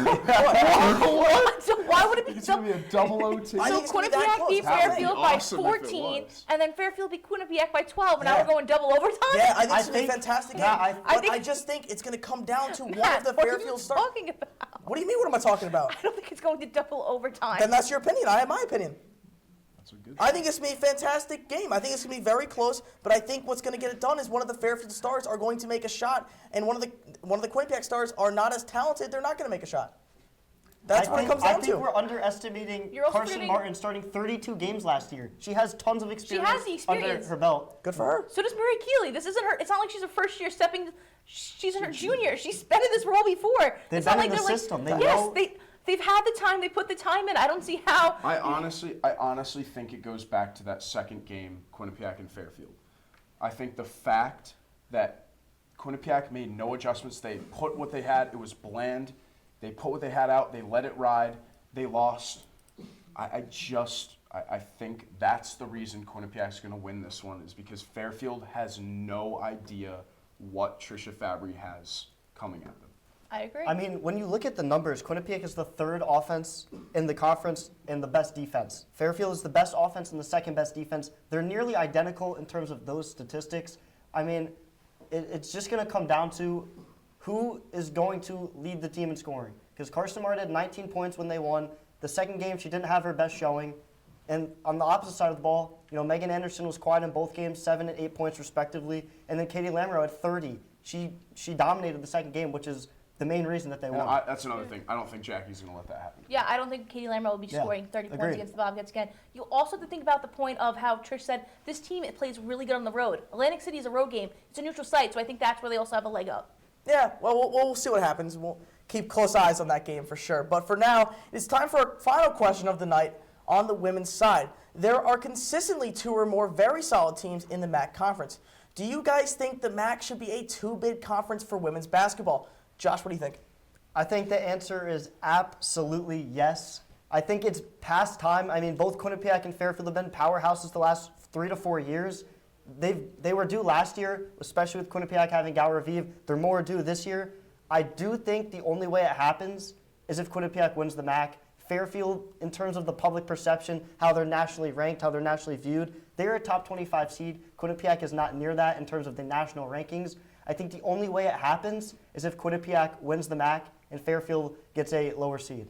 Speaker 1: What?
Speaker 4: So why would it be
Speaker 2: It's gonna be a double OT.
Speaker 1: I
Speaker 4: So
Speaker 1: think it's gonna be that
Speaker 4: Quinnipiac
Speaker 1: close.
Speaker 4: beat
Speaker 1: That would be
Speaker 4: Fairfield by
Speaker 2: awesome if it
Speaker 4: 14,
Speaker 2: was.
Speaker 4: and then Fairfield beat Quinnipiac by 12, and now
Speaker 1: Yeah.
Speaker 4: we're going double overtime?
Speaker 1: Yeah, I think
Speaker 3: I
Speaker 1: it's going to be a
Speaker 3: think-
Speaker 1: fantastic game.
Speaker 3: yeah, I
Speaker 1: but
Speaker 4: think-
Speaker 1: I just think it's going to come down to one of
Speaker 4: Matt,
Speaker 1: the
Speaker 4: what are you
Speaker 1: Fairfield stars.
Speaker 4: talking about?
Speaker 1: What do you mean? What am I talking about?
Speaker 4: I don't think it's going to double overtime.
Speaker 1: Then that's your opinion. I have my opinion.
Speaker 2: That's a good.
Speaker 1: I think it's going to be a fantastic game. I think it's going to be very close, but I think what's going to get it done is one of the Fairfield stars are going to make a shot, and one of the Quinnipiac stars are not as talented. They're not going to make a shot. That's what it comes
Speaker 3: I
Speaker 1: down
Speaker 3: think
Speaker 1: to.
Speaker 3: we're underestimating
Speaker 4: You're also
Speaker 3: Carson
Speaker 4: forgetting-
Speaker 3: Martin starting 32 games last year. She has tons of experience,
Speaker 4: has the experience.
Speaker 3: under her belt.
Speaker 1: Good for her.
Speaker 4: So does Mary Keeley. This isn't her. It's not like she's a first year stepping. She's her junior. She's been in this role before.
Speaker 3: They've
Speaker 4: It's not
Speaker 3: been in
Speaker 4: like
Speaker 3: the
Speaker 4: they're
Speaker 3: system.
Speaker 4: Like,
Speaker 3: They
Speaker 4: yes,
Speaker 3: know-
Speaker 4: they've had the time. They put the time in. I don't see how.
Speaker 2: I honestly think it goes back to that second game, Quinnipiac and Fairfield. I think the fact that Quinnipiac made no adjustments, they put what they had, it was bland. They put what they had out, they let it ride, they lost. I think that's the reason Quinnipiac's going to win this one, is because Fairfield has no idea what Trisha Fabry has coming at them.
Speaker 4: I agree.
Speaker 3: I mean, when you look at the numbers, Quinnipiac is the third offense in the conference and the best defense. Fairfield is the best offense and the second best defense. They're nearly identical in terms of those statistics. I mean, it's just going to come down to who is going to lead the team in scoring. Because Carson Martin had 19 points when they won. The second game, she didn't have her best showing. And on the opposite side of the ball, Megan Anderson was quiet in both games, 7 and 8 points respectively. And then Katie Lamoureux had 30. She dominated the second game, which is the main reason that they
Speaker 2: And
Speaker 3: won.
Speaker 2: that's another thing. I don't think Jackie's going to let that happen.
Speaker 4: Yeah, I don't think Katie Lamoureux will be
Speaker 3: Yeah,
Speaker 4: scoring 30 points
Speaker 3: agreed.
Speaker 4: against the Bobcats again. You also have to think about the point of how Trish said this team it plays really good on the road. Atlantic City is a road game. It's a neutral site, so I think that's where they also have a leg up.
Speaker 1: Yeah, well, we'll see what happens. We'll keep close eyes on that game for sure. But for now, it's time for our final question of the night on the women's side. There are consistently 2 or more very solid teams in the MAAC conference. Do you guys think the MAAC should be a 2-bid conference for women's basketball? Josh, what do you think?
Speaker 3: I think the answer is absolutely yes. I think it's past time. I mean, both Quinnipiac and Fairfield have been powerhouses the last 3 to 4 years. They were due last year, especially with Quinnipiac having Gal Raviv. They're more due this year. I do think the only way it happens is if Quinnipiac wins the MAAC. Fairfield, in terms of the public perception, how they're nationally ranked, how they're nationally viewed, they're a top 25 seed. Quinnipiac is not near that in terms of the national rankings. I think the only way it happens is if Quinnipiac wins the MAAC and Fairfield gets a lower seed.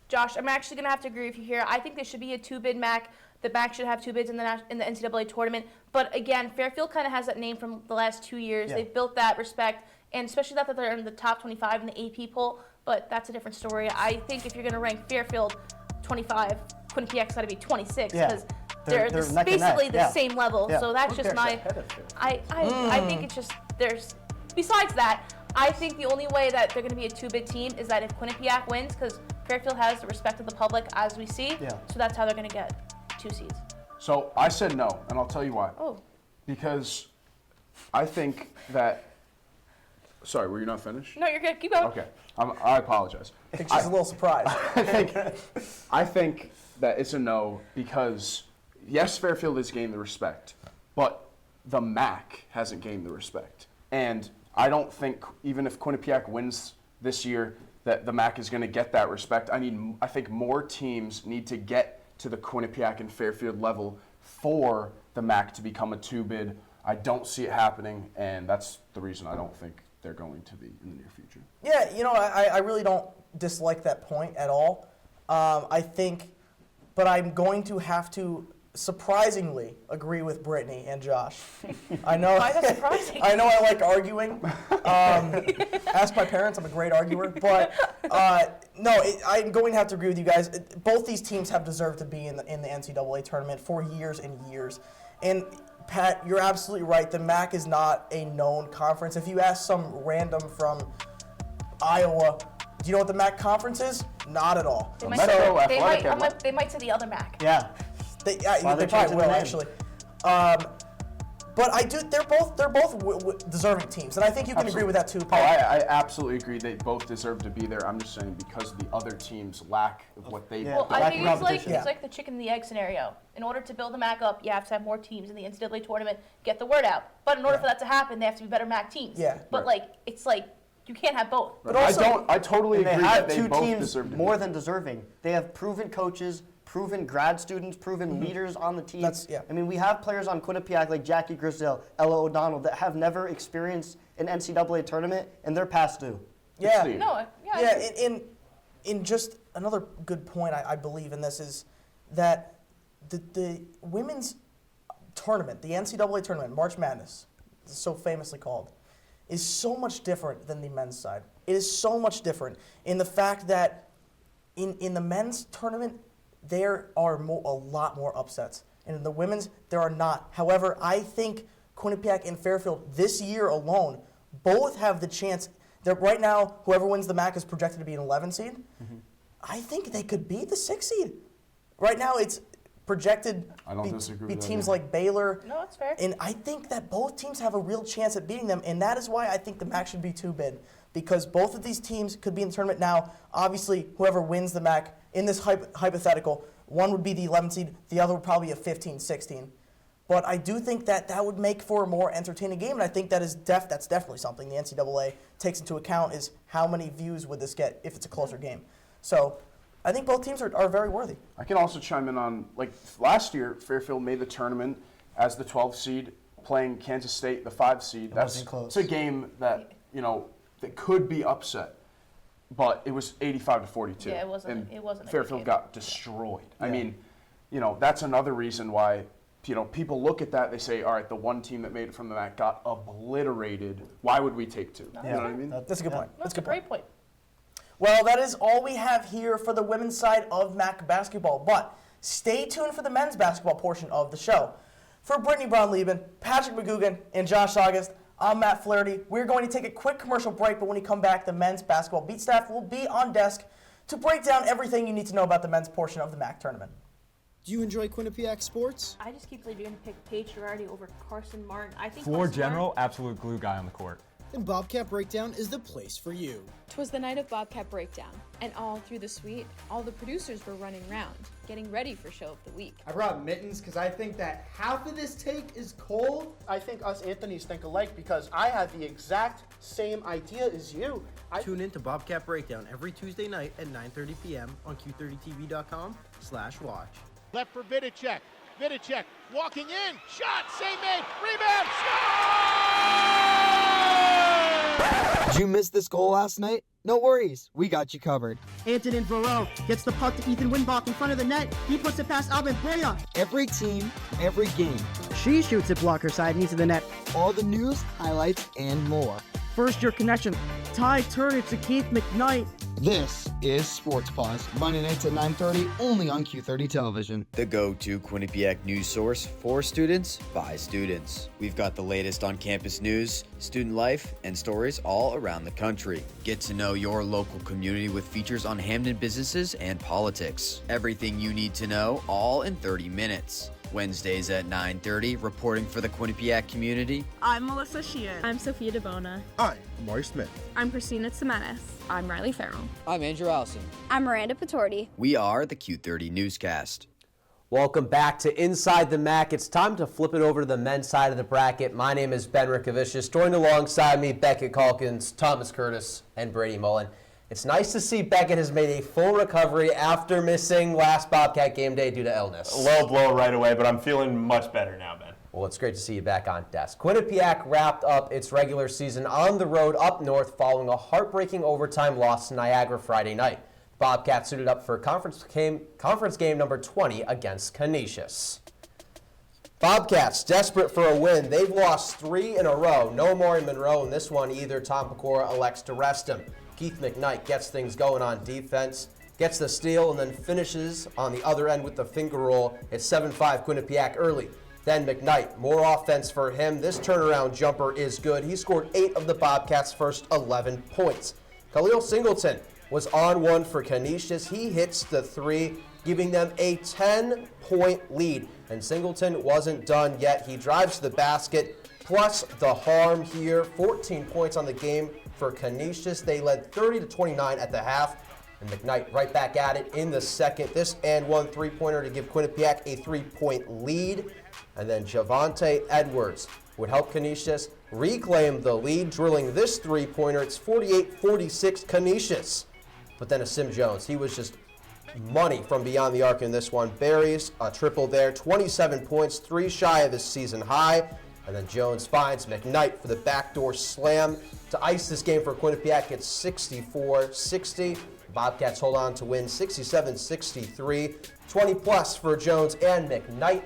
Speaker 4: Josh, I'm actually going to have to agree with you here. I think there should be a 2-bid MAAC. The MAAC should have 2 bids in the NCAA tournament. But again, Fairfield kind of has that name from the last 2 years.
Speaker 3: Yeah.
Speaker 4: They've built that respect, and especially that they're in the top 25 in the AP poll. But that's a different story. I think if you're going to rank Fairfield 25, Quinnipiac's got to be 26
Speaker 3: Yeah.
Speaker 4: because
Speaker 3: They're
Speaker 4: they're
Speaker 3: neck and neck.
Speaker 4: basically the
Speaker 3: Yeah.
Speaker 4: same level.
Speaker 3: Yeah.
Speaker 4: So that's just my. I think it's just there's. Besides that, I think the only way that they're going to be a 2-bid team is that if Quinnipiac wins, because Fairfield has the respect of the public as we see.
Speaker 3: Yeah.
Speaker 4: So that's how they're going to get 2 seeds.
Speaker 2: So I said no, and I'll tell you why.
Speaker 4: Oh.
Speaker 2: Because I think that. Sorry, were you not finished?
Speaker 4: No, you're good. Keep going.
Speaker 2: Okay, I apologize.
Speaker 1: I think she's a little surprised.
Speaker 2: I think that it's a no because yes, Fairfield has gained the respect, but the MAAC hasn't gained the respect. And I don't think, even if Quinnipiac wins this year, that the MAAC is going to get that respect. I think more teams need to get to the Quinnipiac and Fairfield level for the MAAC to become a 2-bid. I don't see it happening, and that's the reason I don't think they're going to be in the near future.
Speaker 1: Yeah, I really don't dislike that point at all. I think, but I'm going to have to surprisingly agree with Brittany and Josh. I know.
Speaker 4: Why is that surprising?
Speaker 1: I know I like arguing. Ask my parents. I'm a great arguer. But no, I'm going to have to agree with you guys. Both these teams have deserved to be in the NCAA tournament for years and years. And Pat, you're absolutely right. The MAAC is not a known conference. If you ask some random from Iowa, do you know what the MAAC conference is? Not at all.
Speaker 4: They
Speaker 2: Metro
Speaker 4: might say the other MAAC.
Speaker 3: Yeah.
Speaker 1: They
Speaker 3: they
Speaker 1: probably
Speaker 3: changed the
Speaker 1: will,
Speaker 3: name.
Speaker 1: actually. But they're both deserving teams, and I think you can agree with that too,
Speaker 2: Oh,
Speaker 1: Pat.
Speaker 2: I absolutely agree. They both deserve to be there. I'm just saying because the other teams lack of what they
Speaker 3: Yeah.
Speaker 4: Well, I
Speaker 3: Lack
Speaker 4: think
Speaker 3: of
Speaker 4: it's like
Speaker 3: competition.
Speaker 4: the chicken and the egg scenario. In order to build the MAAC up, you have to have more teams in the NCAA tournament, get the word out. But in order for that to happen, they have to be better MAAC teams.
Speaker 1: Yeah.
Speaker 4: But
Speaker 2: Right.
Speaker 4: it's like you can't have both.
Speaker 1: But also-
Speaker 2: I totally
Speaker 3: And they
Speaker 2: agree
Speaker 3: have
Speaker 2: that they
Speaker 3: two
Speaker 2: both
Speaker 3: teams
Speaker 2: deserve to
Speaker 3: more
Speaker 2: be.
Speaker 3: than deserving. They have proven coaches, proven grad students, proven leaders on the team.
Speaker 1: Yeah.
Speaker 3: I mean, we have players on Quinnipiac like Jackie Grisdale, Ella O'Donnell that have never experienced an NCAA tournament, and they're past due.
Speaker 1: Yeah.
Speaker 2: See.
Speaker 4: No, yeah.
Speaker 1: Yeah, in just another good point, I believe in this is that the women's tournament, the NCAA tournament, March Madness, so famously called, is so much different than the men's side. It is so much different in the fact that in the men's tournament, there are a lot more upsets. And in the women's, there are not. However, I think Quinnipiac and Fairfield this year alone both have the chance. That right now, whoever wins the MAAC is projected to be an 11 seed. I think they could be the 6 seed. Right now, it's projected
Speaker 2: I don't
Speaker 1: be
Speaker 2: disagree with that
Speaker 1: teams
Speaker 2: either.
Speaker 1: like Baylor.
Speaker 4: No, that's fair.
Speaker 1: And I think that both teams have a real chance at beating them, and that is why I think the MAAC should be 2-bid, because both of these teams could be in the tournament now. Obviously, whoever wins the MAAC in this hypothetical, one would be the 11 seed, the other would probably be a 15, 16. But I do think that would make for a more entertaining game, and I think that's definitely something the NCAA takes into account is how many views would this get if it's a closer game. So I think both teams are very worthy.
Speaker 2: I can also chime in on, like, last year, Fairfield made the tournament as the 12th seed, playing Kansas State, the 5 seed.
Speaker 3: wasn't close.
Speaker 2: It's a game that, that could be upset. But it was 85-42.
Speaker 4: Yeah, it wasn't
Speaker 2: And
Speaker 4: a good
Speaker 2: Fairfield
Speaker 4: game.
Speaker 2: got destroyed. I
Speaker 1: Yeah.
Speaker 2: mean, that's another reason why, people look at that, they say, all right, the one team that made it from the MAAC got obliterated. Why would we take 2? You know what I mean?
Speaker 1: That's a good point.
Speaker 4: That's
Speaker 1: a
Speaker 4: a
Speaker 1: good point.
Speaker 4: great point.
Speaker 1: Well, that is all we have here for the women's side of MAAC basketball. But stay tuned for the men's basketball portion of the show. For Brittany Braun-Lieben, Patrick McGugan, and Josh August, I'm Matt Flaherty. We're going to take a quick commercial break, but when we come back, the men's basketball beat staff will be on desk to break down everything you need to know about the men's portion of the MAAC tournament.
Speaker 5: Do you enjoy Quinnipiac sports?
Speaker 4: I just keep believing you're going to pick Paige Girardi over Carson Martin. I think
Speaker 6: Floor
Speaker 4: Carson
Speaker 6: general, absolute glue guy on the court.
Speaker 5: Then Bobcat Breakdown is the place for you.
Speaker 7: 'Twas the night of Bobcat Breakdown, and all through the suite, all the producers were running round, getting ready for show of the week.
Speaker 8: I brought mittens because I think that half of this take is cold.
Speaker 9: I think us Anthonys think alike because I have the exact same idea as you.
Speaker 5: Tune in to Bobcat Breakdown every Tuesday night at 9:30 p.m. on Q30TV.com/watch.
Speaker 10: Left for Vidicek. Vidicek walking in. Shot. Save made. Rebound. Score!
Speaker 11: Did you miss this goal last night? No worries. We got you covered.
Speaker 12: Antonin Varel gets the puck to Ethan Winbach in front of the net. He puts it past Alvin Brea.
Speaker 11: Every team, every game.
Speaker 12: She shoots it blocker side into the net.
Speaker 11: All the news, highlights, and more.
Speaker 12: First year connection. Ty Turner to Keith McKnight.
Speaker 11: This is Sports Pause, Monday nights at 9:30, only on Q30 Television.
Speaker 13: The go-to Quinnipiac news source for students, by students. We've got the latest on campus news, student life, and stories all around the country. Get to know your local community with features on Hamden businesses and politics. Everything you need to know, all in 30 minutes. Wednesdays at 9:30, reporting for the Quinnipiac community.
Speaker 14: I'm Melissa Sheehan.
Speaker 15: I'm Sophia DeBona.
Speaker 16: I'm Maury Smith.
Speaker 15: I'm Christina Semanis. I'm Riley Farrell.
Speaker 17: I'm Andrew Allison.
Speaker 18: I'm Miranda Patorti.
Speaker 13: We are the Q30 Newscast.
Speaker 14: Welcome back to Inside the MAAC. It's time to flip it over to the men's side of the bracket. My name is Ben Rickovicius. Joined alongside me, Beckett Calkins, Thomas Curtis, and Brady Mullen. It's nice to see Beckett has made a full recovery after missing last Bobcat game day due to illness.
Speaker 16: A low blow right away, but I'm feeling much better now, Ben.
Speaker 14: Well, it's great to see you back on desk. Quinnipiac wrapped up its regular season on the road up north following a heartbreaking overtime loss to Niagara Friday night. Bobcats suited up for conference game number 20 against Canisius. Bobcats desperate for a win. They've lost 3 in a row. No Maury Monroe in this one either. Tom Pecora elects to rest him. Keith McKnight gets things going on defense, gets the steal, and then finishes on the other end with the finger roll. It's 7-5 Quinnipiac early. Then McKnight, more offense for him. This turnaround jumper is good. He scored 8 of the Bobcats' first 11 points. Khalil Singleton was on one for Canisius. He hits the 3, giving them a 10-point lead. And Singleton wasn't done yet. He drives the basket, plus the harm here. 14 points on the game for Canisius. They led 30-29 at the half. And McKnight right back at it in the second. This and one three-pointer to give Quinnipiac a 3-point lead. And then Javante Edwards would help Canisius reclaim the lead, drilling this three-pointer. It's 48-46 Canisius. But then a Sim Jones, he was just money from beyond the arc in this one. Buries a triple there, 27 points, 3 shy of his season high. And then Jones finds McKnight for the backdoor slam to ice this game for Quinnipiac. It's 64-60. Bobcats hold on to win 67-63. 20-plus for Jones and McKnight.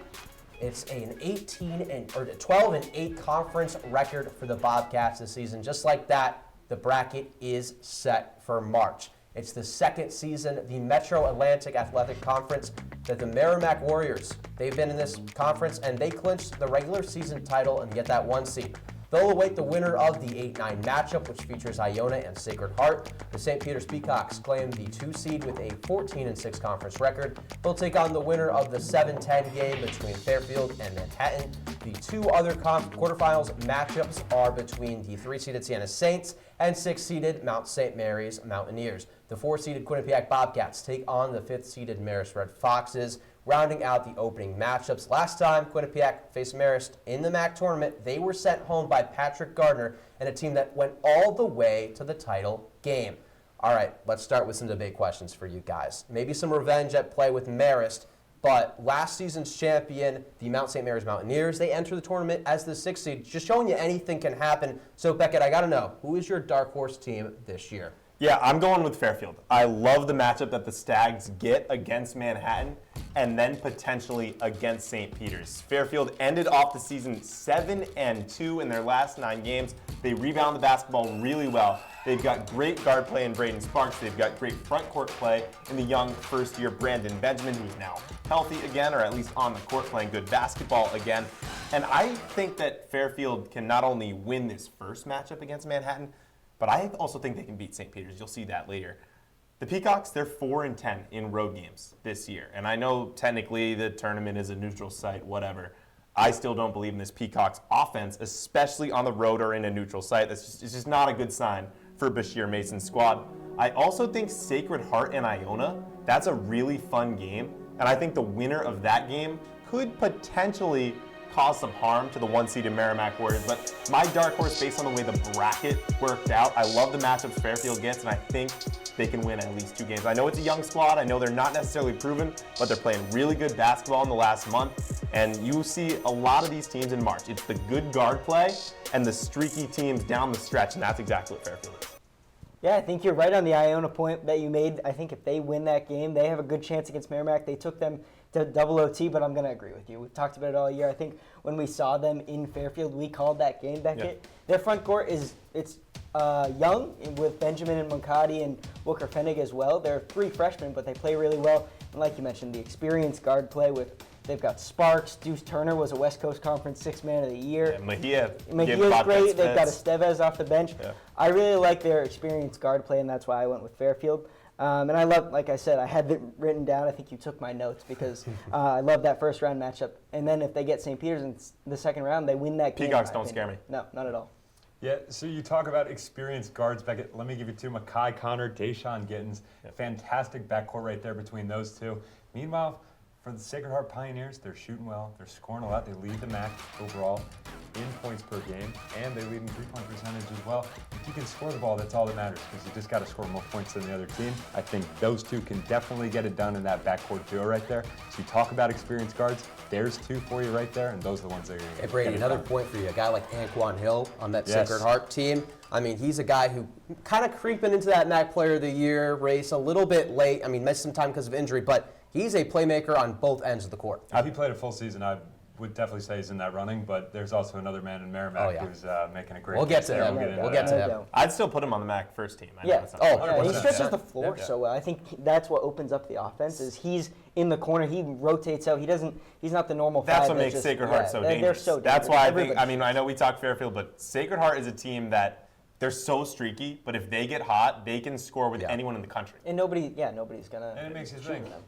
Speaker 14: It's an 12-8 conference record for the Bobcats this season. Just like that, the bracket is set for March. It's the second season, the Metro Atlantic Athletic Conference, that the Merrimack Warriors, they've been in this conference, and they clinched the regular season title and get that 1 seed. They'll await the winner of the 8-9 matchup, which features Iona and Sacred Heart. The St. Peter's Peacocks claim the 2 seed with a 14-6 conference record. They'll take on the winner of the 7-10 game between Fairfield and Manhattan. The 2 other quarterfinals matchups are between the 3-seeded Siena Saints and 6-seeded Mount St. Mary's Mountaineers. The 4-seeded Quinnipiac Bobcats take on the 5th-seeded Marist Red Foxes. Rounding out the opening matchups. Last time Quinnipiac faced Marist in the MAAC tournament, they were sent home by Patrick Gardner and a team that went all the way to the title game. All right, let's start with some debate questions for you guys. Maybe some revenge at play with Marist, but last season's champion, the Mount St. Mary's Mountaineers, they enter the tournament as the 6th seed, just showing you anything can happen. So, Beckett, I got to know, who is your dark horse team this year?
Speaker 16: Yeah, I'm going with Fairfield. I love the matchup that the Stags get against Manhattan and then potentially against St. Peter's. Fairfield ended off the season 7-2 in their last 9 games. They rebound the basketball really well. They've got great guard play in Braden Sparks. They've got great front court play in the young first-year Brandon Benjamin, who's now healthy again, or at least on the court playing good basketball again. And I think that Fairfield can not only win this first matchup against Manhattan, but I also think they can beat St. Peter's. You'll see that later. The Peacocks, they're 4-10 in road games this year. And I know technically the tournament is a neutral site, whatever. I still don't believe in this Peacocks offense, especially on the road or in a neutral site. It's just not a good sign for Bashir Mason's squad. I also think Sacred Heart and Iona, that's a really fun game. And I think the winner of that game could potentially cause some harm to the 1-seeded Merrimack Warriors, but my dark horse, based on the way the bracket worked out, I love the matchups Fairfield gets, and I think they can win at least 2 games. I know it's a young squad, I know they're not necessarily proven, but they're playing really good basketball in the last month, and you see a lot of these teams in March. It's the good guard play and the streaky teams down the stretch, and that's exactly what Fairfield is.
Speaker 17: Yeah, I think you're right on the Iona point that you made. I think if they win that game, they have a good chance against Merrimack. They took them to double OT, but I'm going to agree with you. We've talked about it all year. I think when we saw them in Fairfield, we called that game, Beckett. Yeah. Their front court it's young with Benjamin and Moncati and Booker Fennig as well. They're 3 freshmen, but they play really well. And like you mentioned, the experienced guard play with they've got Sparks. Deuce Turner was a West Coast Conference 6th Man of the Year.
Speaker 16: Yeah,
Speaker 17: Mejia's great. They've got Estevez off the bench. Yeah. I really like their experienced guard play, and that's why I went with Fairfield. And I love, like I said, I had it written down. I think you took my notes because I love that first round matchup. And then if they get St. Peter's in the second round, they win that game.
Speaker 16: Peacocks don't scare me.
Speaker 17: No, not at all.
Speaker 6: Yeah, so you talk about experienced guards, Beckett. Let me give you 2. Makai Connor, Deshaun Gittins. Yeah. Fantastic backcourt right there between those 2. Meanwhile, For the Sacred Heart Pioneers, they're shooting well. They're scoring a lot. They lead the MAAC overall in points per game, and they lead in three-point percentage as well. If you can score the ball, that's all that matters, because you just got to score more points than the other team. I think those two can definitely get it done in that backcourt duo right there. So you talk about experienced guards, there's two for you right there, and those are the ones that are going to get
Speaker 14: Hey, Brady,
Speaker 6: it
Speaker 14: another
Speaker 6: done.
Speaker 14: point for you. A guy like Anquan Hill on that
Speaker 6: Yes.
Speaker 14: Sacred Heart team. I mean, he's a guy who kind of creeping into that MAAC Player of the Year race a little bit late. I mean, missed some time because of injury, but he's a playmaker on both ends of the court.
Speaker 6: If he played a full season, I would definitely say he's in that running, but there's also another man in Merrimack who's making a great
Speaker 14: We'll get
Speaker 6: case
Speaker 14: to
Speaker 6: there.
Speaker 14: him.
Speaker 6: We'll get to him.
Speaker 16: I'd still put him on the MAAC first team. I know
Speaker 17: Yeah.
Speaker 16: it's not
Speaker 17: Yeah, he stretches
Speaker 6: 100%.
Speaker 17: the floor
Speaker 6: Yeah.
Speaker 17: so well. I think that's what opens up the offense. Is he's in the corner, he rotates out. He's not the normal.
Speaker 16: That's
Speaker 17: five
Speaker 16: what
Speaker 17: that
Speaker 16: makes
Speaker 17: just-
Speaker 16: Sacred Heart so
Speaker 17: they're
Speaker 16: dangerous.
Speaker 17: so
Speaker 16: That's
Speaker 17: dangerous.
Speaker 16: why I think.
Speaker 17: Everybody-
Speaker 16: I mean, I know we talk Fairfield, but Sacred Heart is a team that they're so streaky. But if they get hot, they can score with anyone in the country.
Speaker 17: And nobody's gonna.
Speaker 6: And it makes you
Speaker 17: shoot
Speaker 6: think,
Speaker 17: them.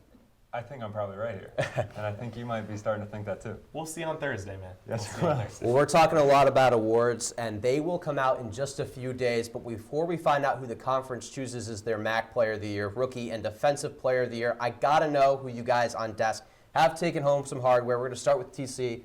Speaker 6: I think I'm probably right here. And I think you might be starting to think that too.
Speaker 16: We'll see on Thursday, man.
Speaker 6: Yes,
Speaker 16: We'll see on Thursday.
Speaker 14: Well, we're talking a lot about awards, and they will come out in just a few days. But before we find out who the conference chooses as their MAAC Player of the Year, Rookie, and Defensive Player of the Year, I got to know who you guys on desk have taken home some hardware. We're going to start with TC.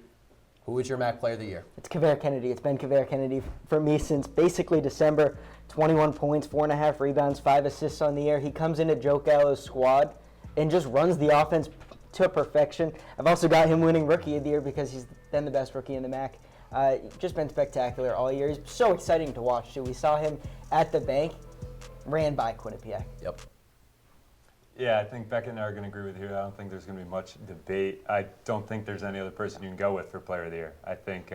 Speaker 14: Who is your MAAC Player of the Year?
Speaker 17: It's Kavere Kennedy. It's been Kavere Kennedy for me since basically December. 21 points, 4.5 rebounds, 5 assists on the year. He comes into Joe Gallo's squad and just runs the offense to perfection. I've also got him winning Rookie of the Year because he's been the best rookie in the MAAC. Just been spectacular all year. He's so exciting to watch, too. We saw him at the bank, ran by Quinnipiac.
Speaker 14: Yep.
Speaker 6: Yeah, I think Beckett and I are going to agree with you. I don't think there's going to be much debate. I don't think there's any other person you can go with for Player of the Year. I think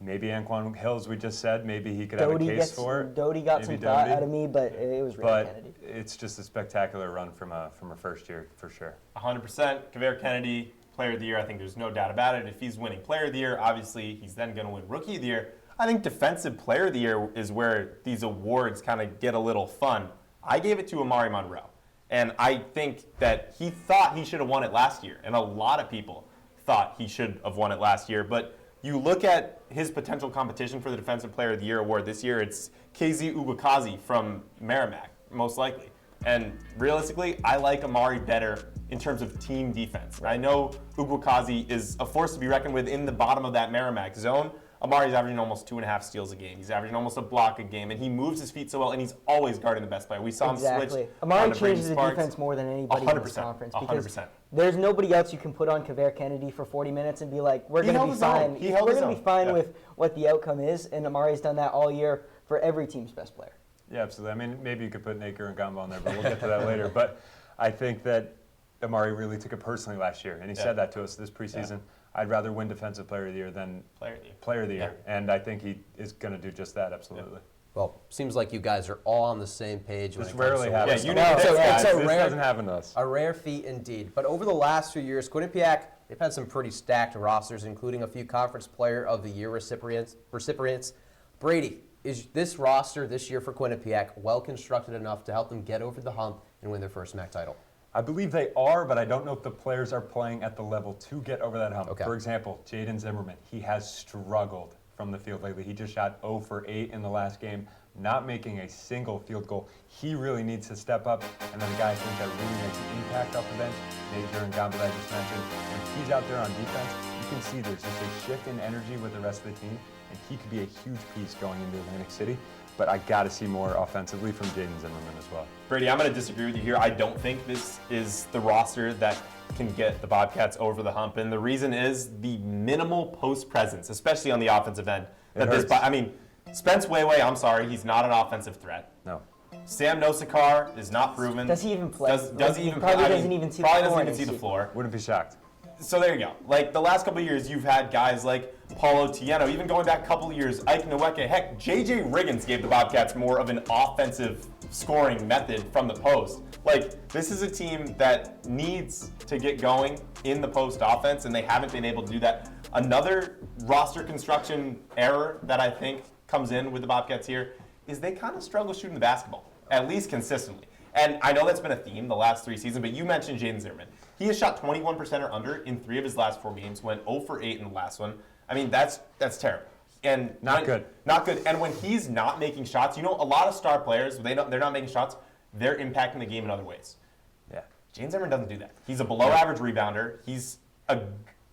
Speaker 6: maybe Anquan Hill, as we just said, maybe he could have a case for it.
Speaker 17: Doty got
Speaker 6: Maybe
Speaker 17: some thought
Speaker 6: Doty.
Speaker 17: out of me, but it was really Kennedy.
Speaker 6: But it's just a spectacular run from a first year, for sure.
Speaker 16: 100%. Kavere Kennedy, Player of the Year. I think there's no doubt about it. If he's winning Player of the Year, obviously he's then going to win Rookie of the Year. I think Defensive Player of the Year is where these awards kind of get a little fun. I gave it to Amari Monroe. And I think that he thought he should have won it last year. And a lot of people thought he should have won it last year. But you look at his potential competition for the Defensive Player of the Year award this year, it's KZ Ugukazi from Merrimack, most likely. And realistically, I like Amari better in terms of team defense. I know Ugukazi is a force to be reckoned with in the bottom of that Merrimack zone. Amari's averaging almost 2.5 steals a game. He's averaging almost a block a game, and he moves his feet so well, and he's always guarding the best player. We saw him switch.
Speaker 17: Amari
Speaker 16: onto Brady
Speaker 17: changes the
Speaker 16: Sparks.
Speaker 17: defense more than anybody in this conference because
Speaker 16: 100%.
Speaker 17: there's nobody else you can put on Kavere Kennedy for 40 minutes and be like, we're
Speaker 16: He
Speaker 17: going to
Speaker 16: held
Speaker 17: be
Speaker 16: his own.
Speaker 17: fine.
Speaker 16: He held
Speaker 17: We're
Speaker 16: his
Speaker 17: going to
Speaker 16: own.
Speaker 17: be fine
Speaker 16: Yeah.
Speaker 17: with what the outcome is, and Amari's done that all year for every team's best player.
Speaker 6: Yeah, absolutely. I mean, maybe you could put Naker and Gamba on there, but we'll get to that later. But I think that Amari really took it personally last year, and he said that to us this preseason.
Speaker 16: Yeah.
Speaker 6: I'd rather win Defensive Player of the Year than Player of the Year. And I think he is going to do just that, absolutely.
Speaker 14: Well, seems like you guys are all on the same page.
Speaker 6: This
Speaker 14: when it
Speaker 6: rarely
Speaker 14: comes to
Speaker 6: happens.
Speaker 14: awards.
Speaker 6: Yeah, you know this, guys.
Speaker 14: It's a
Speaker 6: This
Speaker 14: rare,
Speaker 6: doesn't happen to us.
Speaker 14: A rare feat indeed. But over the last few years, Quinnipiac, they've had some pretty stacked rosters, including a few Conference Player of the Year recipients. Brady, is this roster this year for Quinnipiac well constructed enough to help them get over the hump and win their first MAAC title?
Speaker 6: I believe they are, but I don't know if the players are playing at the level to get over that hump.
Speaker 14: Okay.
Speaker 6: For example, Jaden Zimmerman, he has struggled from the field lately. He just shot 0 for 8 in the last game, not making a single field goal. He really needs to step up. And then the guy I think that really makes an impact off the bench, Naker and Gamba that I just mentioned, when he's out there on defense, you can see there's just a shift in energy with the rest of the team, and he could be a huge piece going into Atlantic City. But I got to see more offensively from Jaden Zimmerman as well.
Speaker 16: Brady, I'm going to disagree with you here. I don't think this is the roster that can get the Bobcats over the hump. And the reason is the minimal post presence, especially on the offensive end. Spence Wayway, I'm sorry, he's not an offensive threat.
Speaker 6: No.
Speaker 16: Sam Nosakar is not proven.
Speaker 17: Does he even play?
Speaker 16: Does he even play?
Speaker 17: Probably doesn't even see the floor.
Speaker 16: Probably doesn't even see the floor.
Speaker 6: Wouldn't be shocked.
Speaker 16: So there you go. Like the last couple of years, you've had guys like Paulo Tieno, even going back a couple of years, Ike Nweke. Heck, J.J. Riggins gave the Bobcats more of an offensive scoring method from the post. Like, this is a team that needs to get going in the post offense, and they haven't been able to do that. Another roster construction error that I think comes in with the Bobcats here is they kind of struggle shooting the basketball, at least consistently. And I know that's been a theme the last 3 seasons, but you mentioned Jaden Zimmerman. He has shot 21% or under in 3 of his last 4 games, went 0 for 8 in the last one. I mean, that's terrible. And
Speaker 6: Not good.
Speaker 16: Not good. And when he's not making shots, you know, a lot of star players, they're not making shots, they're impacting the game in other ways.
Speaker 6: Yeah.
Speaker 16: Jaden Zimmerman doesn't do that. He's a below-average rebounder. He's a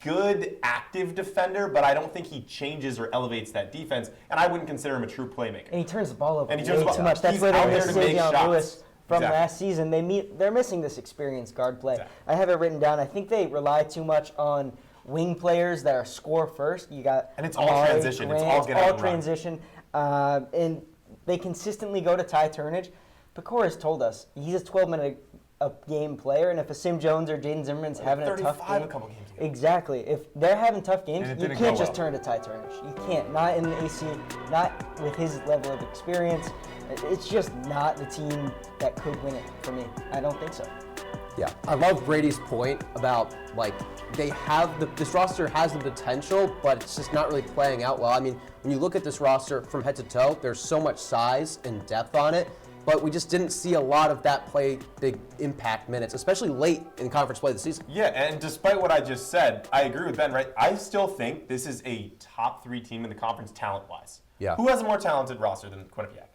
Speaker 16: good active defender, but I don't think he changes or elevates that defense, and I wouldn't consider him a true playmaker.
Speaker 17: And he turns the ball over
Speaker 16: And he turns the ball
Speaker 17: too much. That's
Speaker 16: He's
Speaker 17: where
Speaker 16: out
Speaker 17: they
Speaker 16: there
Speaker 17: miss
Speaker 16: to make
Speaker 17: Savion
Speaker 16: shots.
Speaker 17: Lewis from
Speaker 16: Exactly.
Speaker 17: last season. They're missing this experienced guard play.
Speaker 16: Exactly.
Speaker 17: I have it written down. I think they rely too much on wing players that are score first. You got
Speaker 16: And it's all
Speaker 17: Amari,
Speaker 16: transition. It's
Speaker 17: Grant,
Speaker 16: all get out and run.
Speaker 17: transition. And they consistently go to Ty Turnage. Pecor has told us he's a 12-minute a game player, and if a Sim Jones or Jaden Zimmerman's having a tough game,
Speaker 16: a couple games ago.
Speaker 17: exactly. If they're having tough games,
Speaker 6: And it
Speaker 17: you
Speaker 6: didn't
Speaker 17: can't
Speaker 6: go
Speaker 17: just
Speaker 6: well.
Speaker 17: turn to Ty Turnage. You can't. Not in the AC. Not with his level of experience. It's just not the team that could win it for me. I don't think so.
Speaker 14: Yeah, I love Brady's point about this roster has the potential, but it's just not really playing out well. I mean, when you look at this roster from head to toe, there's so much size and depth on it, but we just didn't see a lot of that play big impact minutes, especially late in conference play this season.
Speaker 16: Yeah, and despite what I just said, I agree with Ben, right? I still think this is a top 3 team in the conference talent-wise.
Speaker 14: Yeah.
Speaker 16: Who has a more talented roster than Quinnipiac?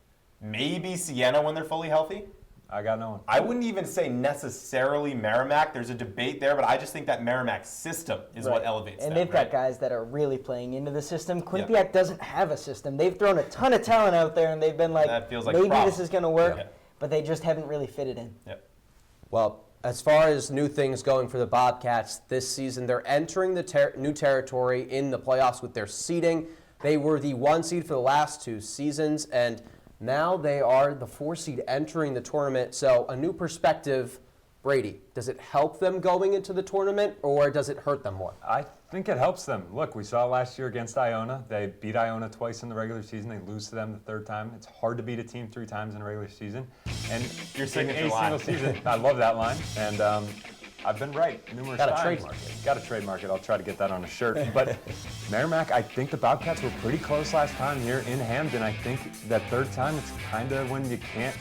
Speaker 16: Maybe Siena when they're fully healthy?
Speaker 6: I got no one.
Speaker 16: I wouldn't even say necessarily Merrimack. There's a debate there, but I just think that Merrimack system is what elevates
Speaker 17: And
Speaker 16: them,
Speaker 17: they've got guys that are really playing into the system. Quinnipiac doesn't have a system. They've thrown a ton of talent out there, and they've been like,
Speaker 16: That feels like a
Speaker 17: maybe
Speaker 16: problem.
Speaker 17: this is going to work,
Speaker 16: Yeah.
Speaker 17: but they just haven't really fitted in.
Speaker 16: Yep.
Speaker 14: Well, as far as new things going for the Bobcats this season, they're entering the new territory in the playoffs with their seeding. They were the 1 seed for the last 2 seasons, and now they are the 4 seed entering the tournament. So a new perspective, Brady, does it help them going into the tournament, or does it hurt them more?
Speaker 6: I think it helps them. Look, we saw last year against Iona. They beat Iona twice in the regular season. They lose to them the 3rd time. It's hard to beat a team 3 times in a regular season. And
Speaker 16: Your
Speaker 6: in
Speaker 16: signature
Speaker 6: a
Speaker 16: line.
Speaker 6: single season, I love that line. And I've been right numerous
Speaker 14: Gotta
Speaker 6: times.
Speaker 14: trademark it.
Speaker 6: Got to trademark it. I'll try to get that on a shirt. But Merrimack, I think the Bobcats were pretty close last time here in Hamden. I think that 3rd time, it's kind of when you can't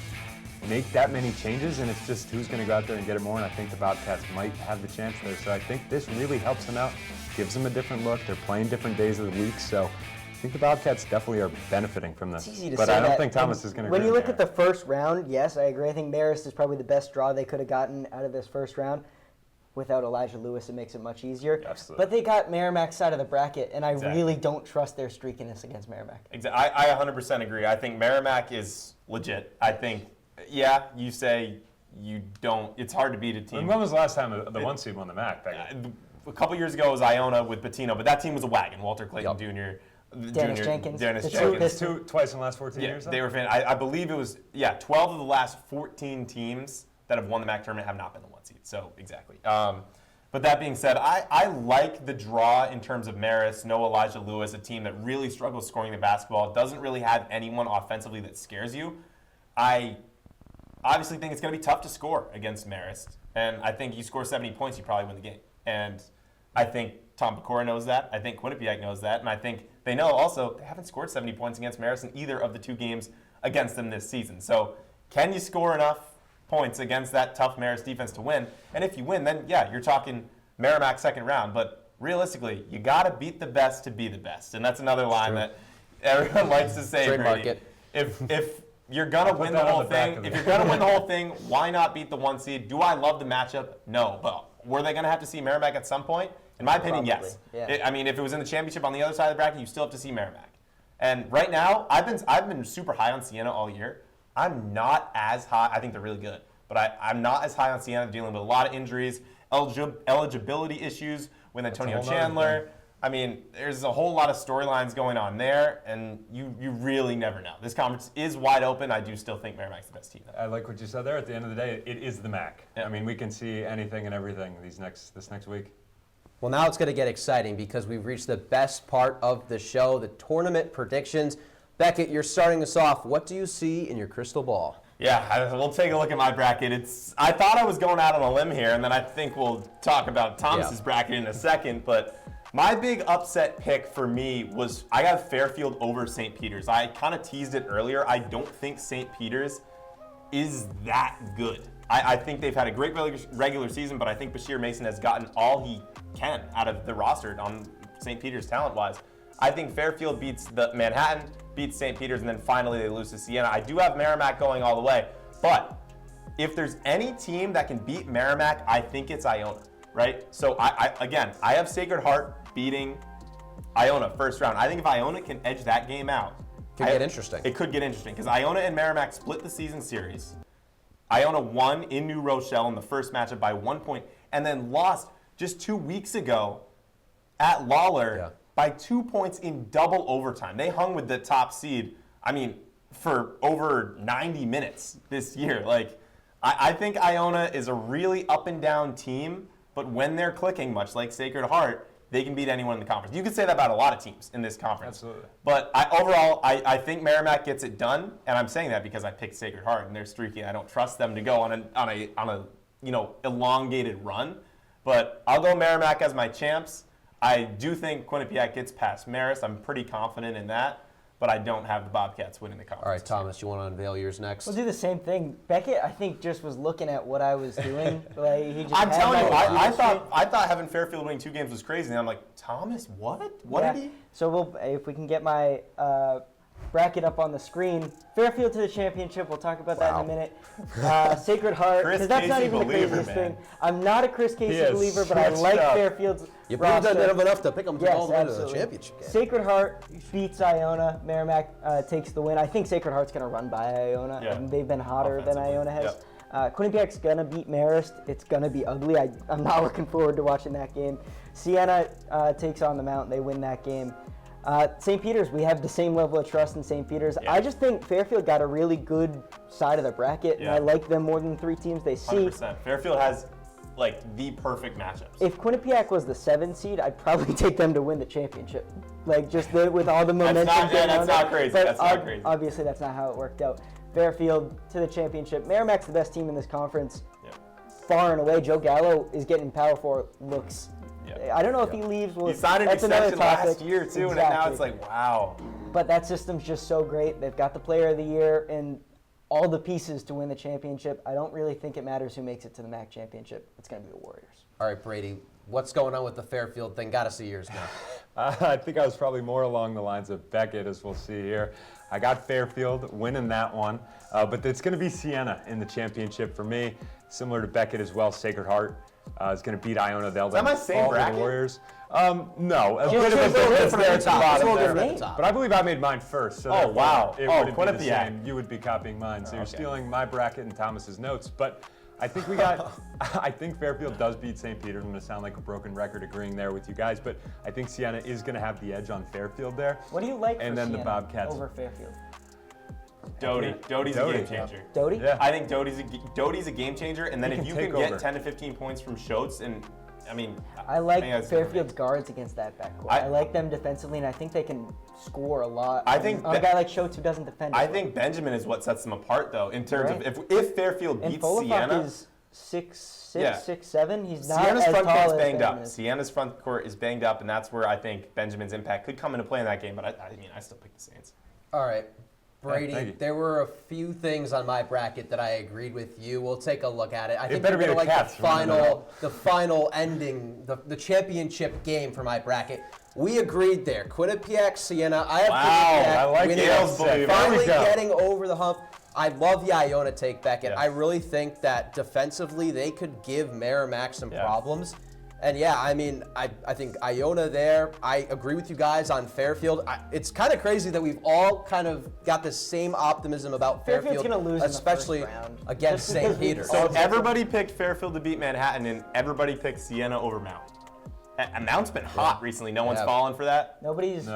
Speaker 6: make that many changes, and it's just who's going to go out there and get it more. And I think the Bobcats might have the chance there. So I think this really helps them out, gives them a different look. They're playing different days of the week. So I think the Bobcats definitely are benefiting from this.
Speaker 17: It's easy to
Speaker 6: But
Speaker 17: say
Speaker 6: I don't
Speaker 17: that.
Speaker 6: think Thomas is going to
Speaker 17: When
Speaker 6: agree
Speaker 17: you
Speaker 6: with
Speaker 17: look
Speaker 6: me.
Speaker 17: at the first round, yes, I agree. I think Marist is probably the best draw they could have gotten out of this first round. Without Elijah Lewis, it makes it much easier.
Speaker 6: Absolutely.
Speaker 17: But they got Merrimack's side of the bracket, and I
Speaker 16: Exactly.
Speaker 17: really don't trust their streakiness against Merrimack.
Speaker 16: Exactly. I 100% agree. I think Merrimack is legit. I think, yeah, you say you don't. It's hard to beat a team.
Speaker 6: When was the last time the 1 seed won the MAAC?
Speaker 16: A couple years ago it was Iona with Patino, but that team was a wagon. Walter Clayton Jr.
Speaker 17: Dennis Jenkins.
Speaker 16: Dennis
Speaker 17: The
Speaker 16: Jenkins.
Speaker 6: Twice in the last 14
Speaker 16: Yeah,
Speaker 6: years? though?
Speaker 16: they were. I believe it was 12 of the last 14 teams that have won the MAAC tournament have not been the 1 seed. So exactly. But that being said, I like the draw in terms of Marist, no Elijah Lewis, a team that really struggles scoring the basketball, doesn't really have anyone offensively that scares you. I obviously think it's going to be tough to score against Marist, and I think you score 70 points, you probably win the game. And I think Tom Pecora knows that. I think Quinnipiac knows that, and I think they know also they haven't scored 70 points against Marist in either of the 2 games against them this season. So can you score enough points against that tough Marist defense to win? And if you win, then yeah, you're talking Merrimack 2nd round. But realistically, you got to beat the best to be the best, and that's another line that everyone likes to say.
Speaker 14: Trademark
Speaker 16: Brady.
Speaker 14: it.
Speaker 16: If you're gonna win the whole thing, why not beat the 1 seed? Do I love the matchup? No, but were they gonna have to see Merrimack at some point? In my opinion, yes.
Speaker 17: Yeah.
Speaker 16: I mean, if it was in the championship on the other side of the bracket, you still have to see Merrimack. And right now, I've been super high on Siena all year. I'm not as high. I think they're really good, but I'm not as high on Siena, dealing with a lot of injuries, eligibility issues with Antonio Chandler. I mean, there's a whole lot of storylines going on there, and you really never know. This conference is wide open. I do still think Merrimack's the best team.
Speaker 6: I like what you said there. At the end of the day, it is the MAAC.
Speaker 16: Yeah.
Speaker 6: I mean, we can see anything and everything this next week.
Speaker 14: Well, now it's going to get exciting because we've reached the best part of the show, the tournament predictions. Beckett, you're starting us off. What do you see in your crystal ball?
Speaker 16: Yeah, we'll take a look at my bracket. I thought I was going out on a limb here, and then I think we'll talk about Thomas's bracket in a second. But my big upset pick for me was I got Fairfield over St. Peter's. I kind of teased it earlier. I don't think St. Peter's is that good. I think they've had a great regular season, but I think Bashir Mason has gotten all he can out of the roster on St. Peter's talent-wise. I think Fairfield beats the Manhattan, beats St. Peter's, and then finally they lose to Siena. I do have Merrimack going all the way, but if there's any team that can beat Merrimack, I think it's Iona, right? So I have Sacred Heart beating Iona first round. I think if Iona can edge that game out,
Speaker 14: Could get interesting.
Speaker 16: It could get interesting because Iona and Merrimack split the season series. Iona won in New Rochelle in the first matchup by 1 point and then lost just 2 weeks ago at Lawler by 2 points in double overtime. They hung with the top seed, for over 90 minutes this year. I think Iona is a really up and down team, but when they're clicking, much like Sacred Heart, they can beat anyone in the conference. You could say that about a lot of teams in this conference.
Speaker 6: Absolutely.
Speaker 16: But overall, I think Merrimack gets it done, and I'm saying that because I picked Sacred Heart and they're streaky. I don't trust them to go on a elongated run. But I'll go Merrimack as my champs. I do think Quinnipiac gets past Marist. I'm pretty confident in that. But I don't have the Bobcats winning the conference.
Speaker 14: All right, Thomas, you want to unveil yours next?
Speaker 17: We'll do the same thing. Beckett, I think, just was looking at what I was doing.
Speaker 16: I'm telling you, I thought having Fairfield winning 2 games was crazy. And I'm like, Thomas, what? What did he?
Speaker 17: So if we can get my bracket up on the screen, Fairfield to the championship. We'll talk about that in a minute. Sacred Heart, because that's not even the craziest thing. I'm not a Chris Casey believer, but I like Fairfield's
Speaker 14: You
Speaker 17: roster.
Speaker 14: done enough to pick them all the way to the championship game.
Speaker 17: Sacred Heart beats Iona. Merrimack takes the win. I think Sacred Heart's going to run by Iona.
Speaker 16: Yeah.
Speaker 17: They've been hotter than Iona has. Quinnipiac's going to beat Marist. It's going to be ugly. I'm not looking forward to watching that game. Siena takes on the Mount. They win that game. St. Peter's, we have the same level of trust in St. Peter's. Yeah. I just think Fairfield got a really good side of the bracket, and I like them more than 3 teams they see.
Speaker 16: 100%. Fairfield has the perfect matchups.
Speaker 17: If Quinnipiac was the 7 seed, I'd probably take them to win the championship. With all the momentum.
Speaker 16: That's not crazy.
Speaker 17: But
Speaker 16: that's not crazy.
Speaker 17: Obviously, that's not how it worked out. Fairfield to the championship. Merrimack's the best team in this conference, far and away. Joe Gallo is getting Power 4 looks. I don't know if he leaves.
Speaker 16: He signed an extension last year, too, and now it's like, wow.
Speaker 17: But that system's just so great. They've got the player of the year and all the pieces to win the championship. I don't really think it matters who makes it to the MAAC championship. It's going to be the Warriors.
Speaker 14: All right, Brady, what's going on with the Fairfield thing? Got to see yours now.
Speaker 6: I think I was probably more along the lines of Beckett, as we'll see here. I got Fairfield winning that one, but it's going to be Siena in the championship for me. Similar to Beckett as well, Sacred Heart is going to beat Iona. They'll then fall to the Warriors. No, a bit of a difference there at the bottom there. But I believe I made mine first. So
Speaker 16: wow.
Speaker 6: It wouldn't be the same. You would be copying mine. So you're stealing my bracket and Thomas's notes. But I think I think Fairfield does beat St. Peter's. I'm going to sound like a broken record agreeing there with you guys. But I think Siena is going to have the edge on Fairfield there.
Speaker 17: What do you like
Speaker 6: and
Speaker 17: for
Speaker 6: then
Speaker 17: Siena
Speaker 6: the Bobcats
Speaker 17: over Fairfield?
Speaker 16: Doty's a game changer.
Speaker 17: Doty?
Speaker 6: Yeah.
Speaker 16: I think Doty's a game changer, and then if you can get 10 to 15 points from Schultz, and
Speaker 17: I like Fairfield's guards against that backcourt. I like them defensively, and I think they can score a lot.
Speaker 16: I think
Speaker 17: a guy like Schultz who doesn't defend.
Speaker 16: I think Benjamin is what sets them apart, though, in terms of if Fairfield beats
Speaker 17: Siena. Is 6'6", 6'7". He's not
Speaker 16: Siena's
Speaker 17: as
Speaker 16: front
Speaker 17: tall
Speaker 16: court's
Speaker 17: as
Speaker 16: banged up.
Speaker 17: Benjamin.
Speaker 16: Siena's front court is banged up, and that's where I think Benjamin's impact could come into play in that game. But I still pick the Saints.
Speaker 14: All right. Brady, there were a few things on my bracket that I agreed with you. We'll take a look at it. I think
Speaker 6: better be
Speaker 14: you're
Speaker 6: the
Speaker 14: gonna like
Speaker 6: Cats,
Speaker 14: the final ending, the championship game for my bracket. We agreed there. Quinnipiac, Siena. I have Quinnipiac
Speaker 6: I like
Speaker 14: winning, finally getting over the hump. I love the Iona take, Beckett. I really think that defensively they could give Merrimack some problems. And I think Iona there. I agree with you guys on Fairfield. It's kind of crazy that we've all kind of got the same optimism about Fairfield,
Speaker 17: Fairfield's going to lose
Speaker 14: especially
Speaker 17: in the first round.
Speaker 14: against St. Peter's.
Speaker 16: So everybody picked Fairfield to beat Manhattan, and everybody picked Siena over Mount. Mount's been hot recently. No one's fallen for that.
Speaker 17: Nobody's. They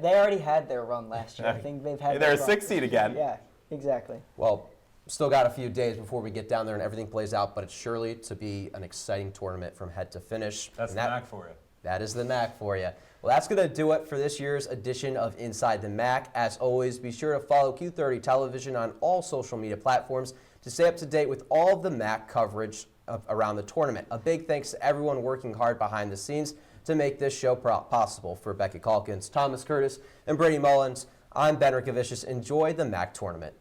Speaker 17: already had their run last year. I think they've had.
Speaker 16: They're a 6 seed again.
Speaker 17: Yeah, exactly.
Speaker 14: Well, still got a few days before we get down there and everything plays out, but it's surely to be an exciting tournament from head to finish.
Speaker 6: That's the MAAC for you.
Speaker 14: That is the MAAC for you. Well, that's going to do it for this year's edition of Inside the MAAC. As always, be sure to follow Q30 Television on all social media platforms to stay up to date with all of the MAAC coverage around the tournament. A big thanks to everyone working hard behind the scenes to make this show possible. For Becky Calkins, Thomas Curtis, and Brady Mullins, I'm Ben Rickovicius. Enjoy the MAAC tournament.